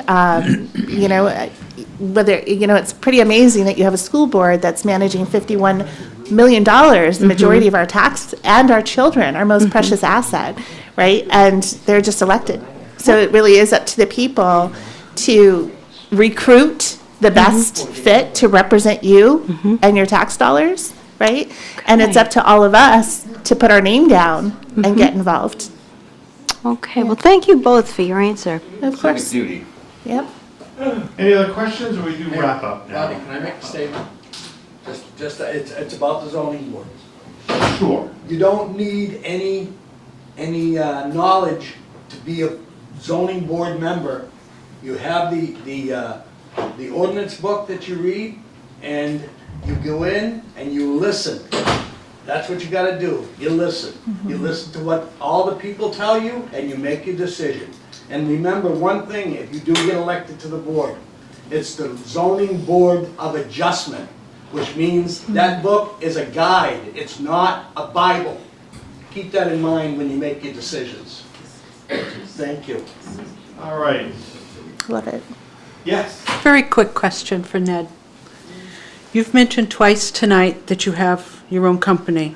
whether, it's pretty amazing that you have a school board that's managing $51 million, the majority of our tax and our children, our most precious asset, right? And they're just elected. So it really is up to the people to recruit the best fit to represent you and your tax dollars, right? And it's up to all of us to put our name down and get involved. Okay, well, thank you both for your answer. Of course. Duty. Yep. Any other questions, or we do wrap up now? Bobby, can I make a statement? It's about the zoning board. Sure. You don't need any knowledge to be a zoning board member. You have the ordinance book that you read, and you go in and you listen. That's what you gotta do. You listen. You listen to what all the people tell you, and you make your decision. And remember one thing, if you do get elected to the board, it's the zoning board of adjustment, which means that book is a guide. It's not a Bible. Keep that in mind when you make your decisions. Thank you. All right. Love it. Yes. Very quick question for Ned. You've mentioned twice tonight that you have your own company.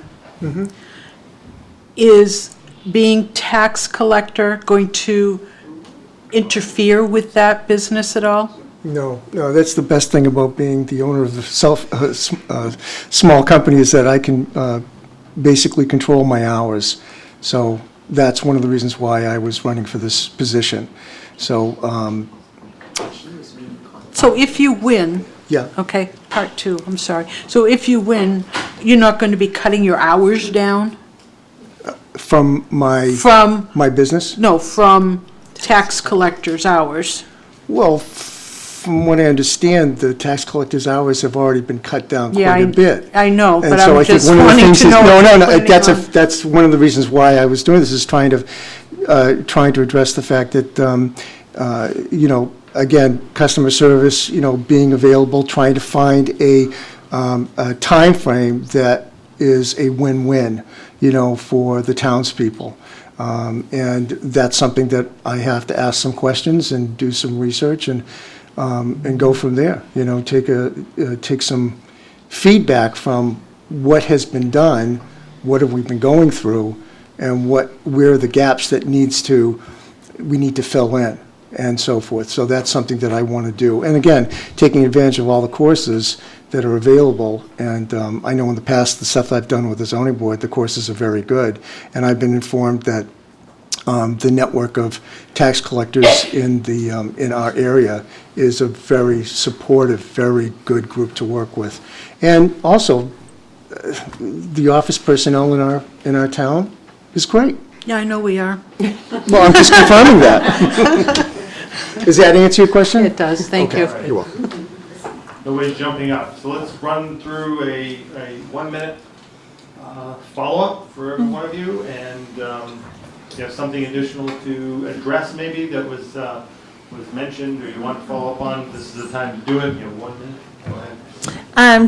Is being tax collector going to interfere with that business at all? No, that's the best thing about being the owner of the small company is that I can basically control my hours. So that's one of the reasons why I was running for this position. So, So if you win, yeah. okay, part two, I'm sorry. So if you win, you're not going to be cutting your hours down? From my business? No, from tax collector's hours. Well, from what I understand, the tax collector's hours have already been cut down Yeah, quite a bit. I know, And but so I'm I think just one of the wanting things to is, know. no, if you're putting it on. that's one of the reasons why I was doing this, is trying to address the fact that, again, customer service, being available, trying to find a timeframe that is a win-win, for the townspeople. And that's something that I have to ask some questions and do some research and go from there. Take some feedback from what has been done, what have we been going through, and where are the gaps that we need to fill in, and so forth. So that's something that I want to do. And again, taking advantage of all the courses that are available. And I know in the past, the stuff I've done with the zoning board, the courses are very good. And I've been informed that the network of tax collectors in our area is a very supportive, very good group to work with. And also, the office personnel in our town is great. Yeah, I know we are. Well, I'm just confirming that. Does that answer your question? It does, thank you. You're welcome. Nobody's jumping up. So let's run through a 1-minute follow-up for every one of you, and you have something additional to address maybe that was mentioned or you want to follow up on, this is the time to do it. You have 1 minute. Go ahead.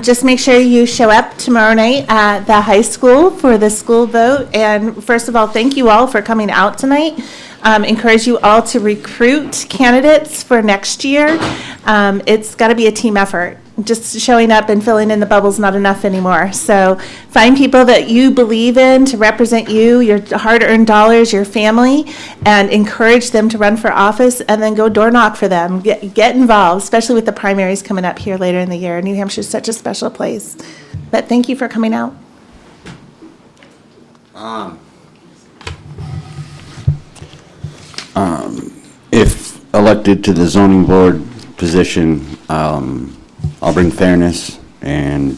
Just make sure you show up tomorrow night at the high school for the school vote. And first of all, thank you all for coming out tonight. Encourage you all to recruit candidates for next year. It's got to be a team effort. Just showing up and filling in the bubble is not enough anymore. So find people that you believe in to represent you, your hard-earned dollars, your family, and encourage them to run for office, and then go door knock for them. Get involved, especially with the primaries coming up here later in the year. New Hampshire is such a special place. But thank you for coming out. If elected to the zoning board position, I'll bring fairness and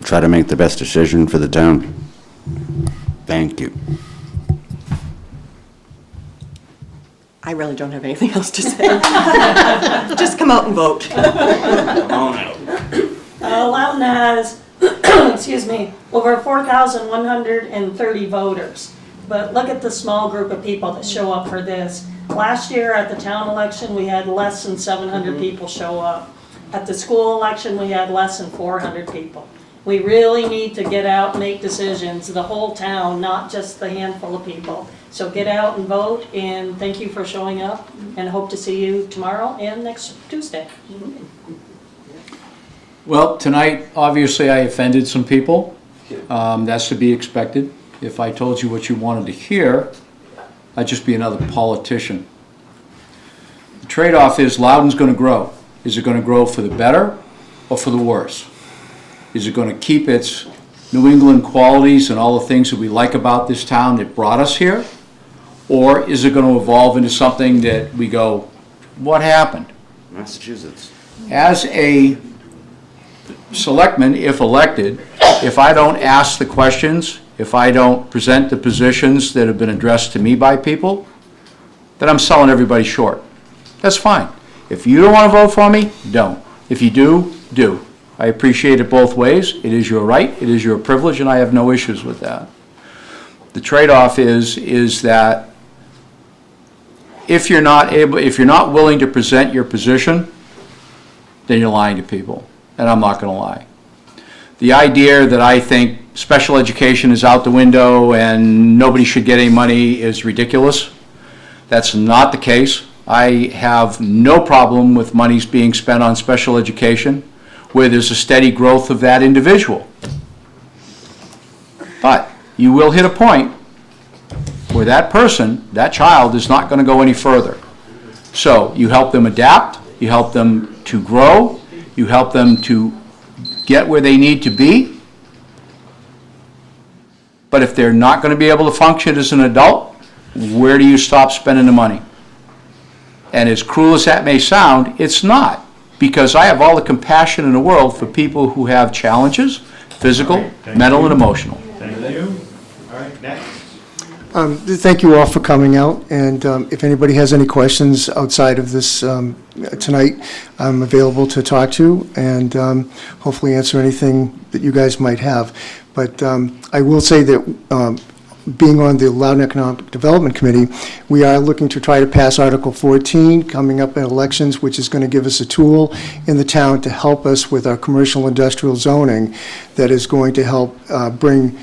try to make the best decision for the town. Thank you. I really don't have anything else to say. Just come out and vote. Loudon has, excuse me, over 4,130 voters. But look at the small group of people that show up for this. Last year at the town election, we had less than 700 people show up. At the school election, we had less than 400 people. We really need to get out and make decisions, the whole town, not just the handful of people. So get out and vote, and thank you for showing up, and hope to see you tomorrow and next Tuesday. Well, tonight, obviously, I offended some people. That's to be expected. If I told you what you wanted to hear, I'd just be another politician. The trade-off is Loudon's going to grow. Is it going to grow for the better or for the worse? Is it going to keep its New England qualities and all the things that we like about this town that brought us here? Or is it going to evolve into something that we go, what happened? Massachusetts. As a selectman, if elected, if I don't ask the questions, if I don't present the positions that have been addressed to me by people, then I'm selling everybody short. That's fine. If you don't want to vote for me, don't. If you do, do. I appreciate it both ways. It is your right, it is your privilege, and I have no issues with that. The trade-off is that if you're not willing to present your position, then you're lying to people, and I'm not going to lie. The idea that I think special education is out the window and nobody should get any money is ridiculous. That's not the case. I have no problem with monies being spent on special education where there's a steady growth of that individual. But you will hit a point where that person, that child, is not going to go any further. So you help them adapt, you help them to grow, you help them to get where they need to be. But if they're not going to be able to function as an adult, where do you stop spending the money? And as cruel as that may sound, it's not. Because I have all the compassion in the world for people who have challenges, physical, mental, and emotional. Thank you. All right, next. Thank you all for coming out, and if anybody has any questions outside of this tonight, I'm available to talk to and hopefully answer anything that you guys might have. But I will say that being on the Loudoun Economic Development Committee, we are looking to try to pass Article 14 coming up in elections, which is going to give us a tool in the town to help us with our commercial industrial zoning that is going to help bring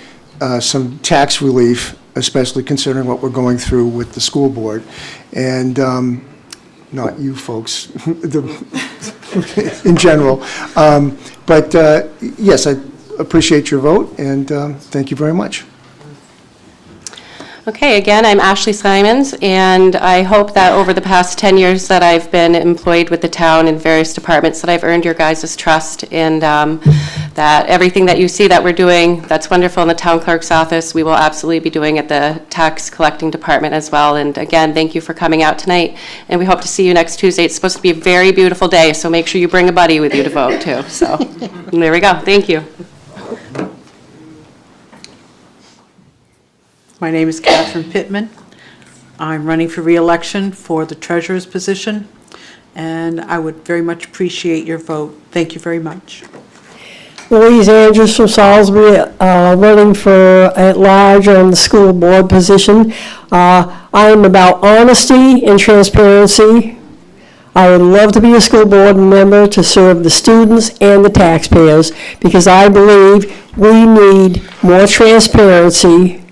some tax relief, especially considering what we're going through with the school board. And not you folks, in general. But yes, I appreciate your vote, and thank you very much. Okay, again, I'm Ashley Simons, and I hope that over the past 10 years that I've been employed with the town in various departments that I've earned your guys' trust, and that everything that you see that we're doing that's wonderful in the town clerk's office, we will absolutely be doing at the tax collecting department as well. And again, thank you for coming out tonight, and we hope to see you next Tuesday. It's supposed to be a very beautiful day, so make sure you bring a buddy with you to vote too. So there we go. Thank you. My name is Catherine Pittman. I'm running for re-election for the treasurer's position, and I would very much appreciate your vote. Thank you very much. Louise Andrews from Salisbury, running for at-large on the school board position. I am about honesty and transparency. I would love to be a school board member to serve the students and the taxpayers, because I believe we need more transparency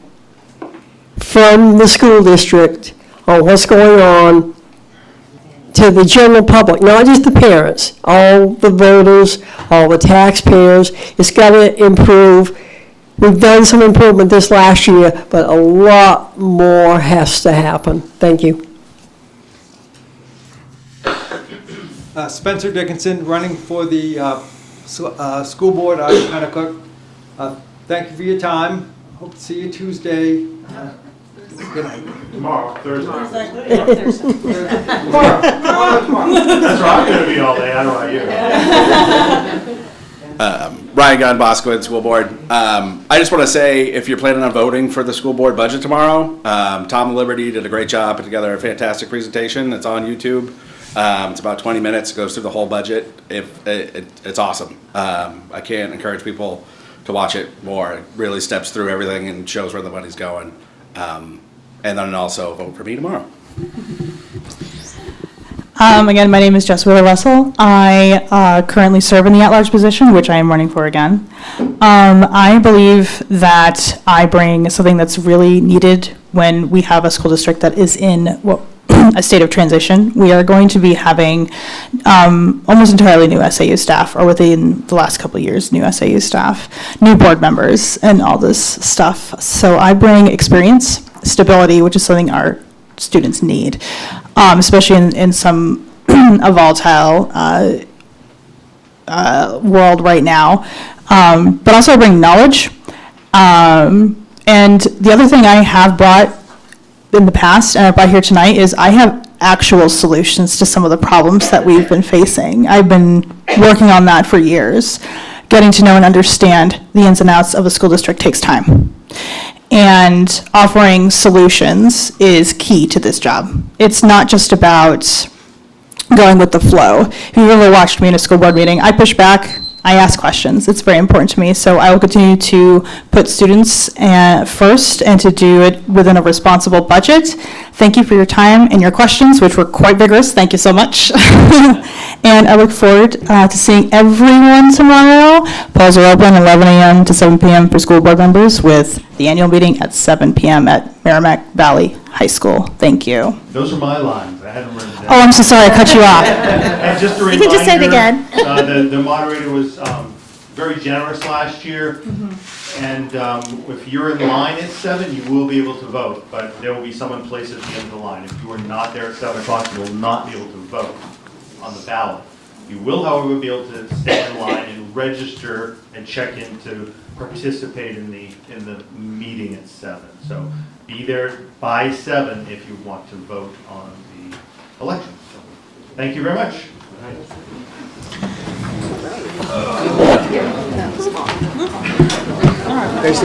from the school district on what's going on to the general public, not just the parents, all the voters, all the taxpayers. It's got to improve. We've done some improvement this last year, but a lot more has to happen. Thank you. Spencer Dickinson, running for the school board out of Pennacook. Thank you for your time. Hope to see you Tuesday. Good night. Tomorrow, Thursday. Tomorrow. That's where I'm gonna be all day, I don't know you. Ryan Gunn, Boscawen School Board. I just want to say, if you're planning on voting for the school board budget tomorrow, Tom Liberty did a great job, put together a fantastic presentation. It's on YouTube. It's about 20 minutes, goes through the whole budget. It's awesome. I can't encourage people to watch it more. It really steps through everything and shows where the money's going. And then also vote for me tomorrow. Again, my name is Jess Wheeler-Russell. I currently serve in the at-large position, which I am running for again. I believe that I bring something that's really needed when we have a school district that is in a state of transition. We are going to be having almost entirely new SAU staff, or within the last couple of years, new SAU staff, new board members, and all this stuff. So I bring experience, stability, which is something our students need, especially in some a volatile world right now. But also I bring knowledge. And the other thing I have brought in the past, and I brought here tonight, is I have actual solutions to some of the problems that we've been facing. I've been working on that for years. Getting to know and understand the ins and outs of a school district takes time. And offering solutions is key to this job. It's not just about going with the flow. If you've ever watched me in a school board meeting, I push back, I ask questions. It's very important to me. So I will continue to put students first and to do it within a responsible budget. Thank you for your time and your questions, which were quite vigorous. Thank you so much. And I look forward to seeing everyone tomorrow. Polls are open 11 a.m. to 7 p.m. for school board members, with the annual meeting at 7 p.m. at Merrimack Valley high school. Thank you. Those are my lines. I hadn't written them down. Oh, I'm so sorry, I cut you off. And just a You reminder. can just say it again. The moderator was very generous last year. And if you're in line at 7, you will be able to vote, but there will be someone placed at the end of the line. If you are not there at 7 o'clock, you will not be able to vote on the ballot. You will, however, be able to stand in line and register and check in to participate in the meeting at 7. So be there by 7 if you want to vote on the election. So, thank you very much. That was long.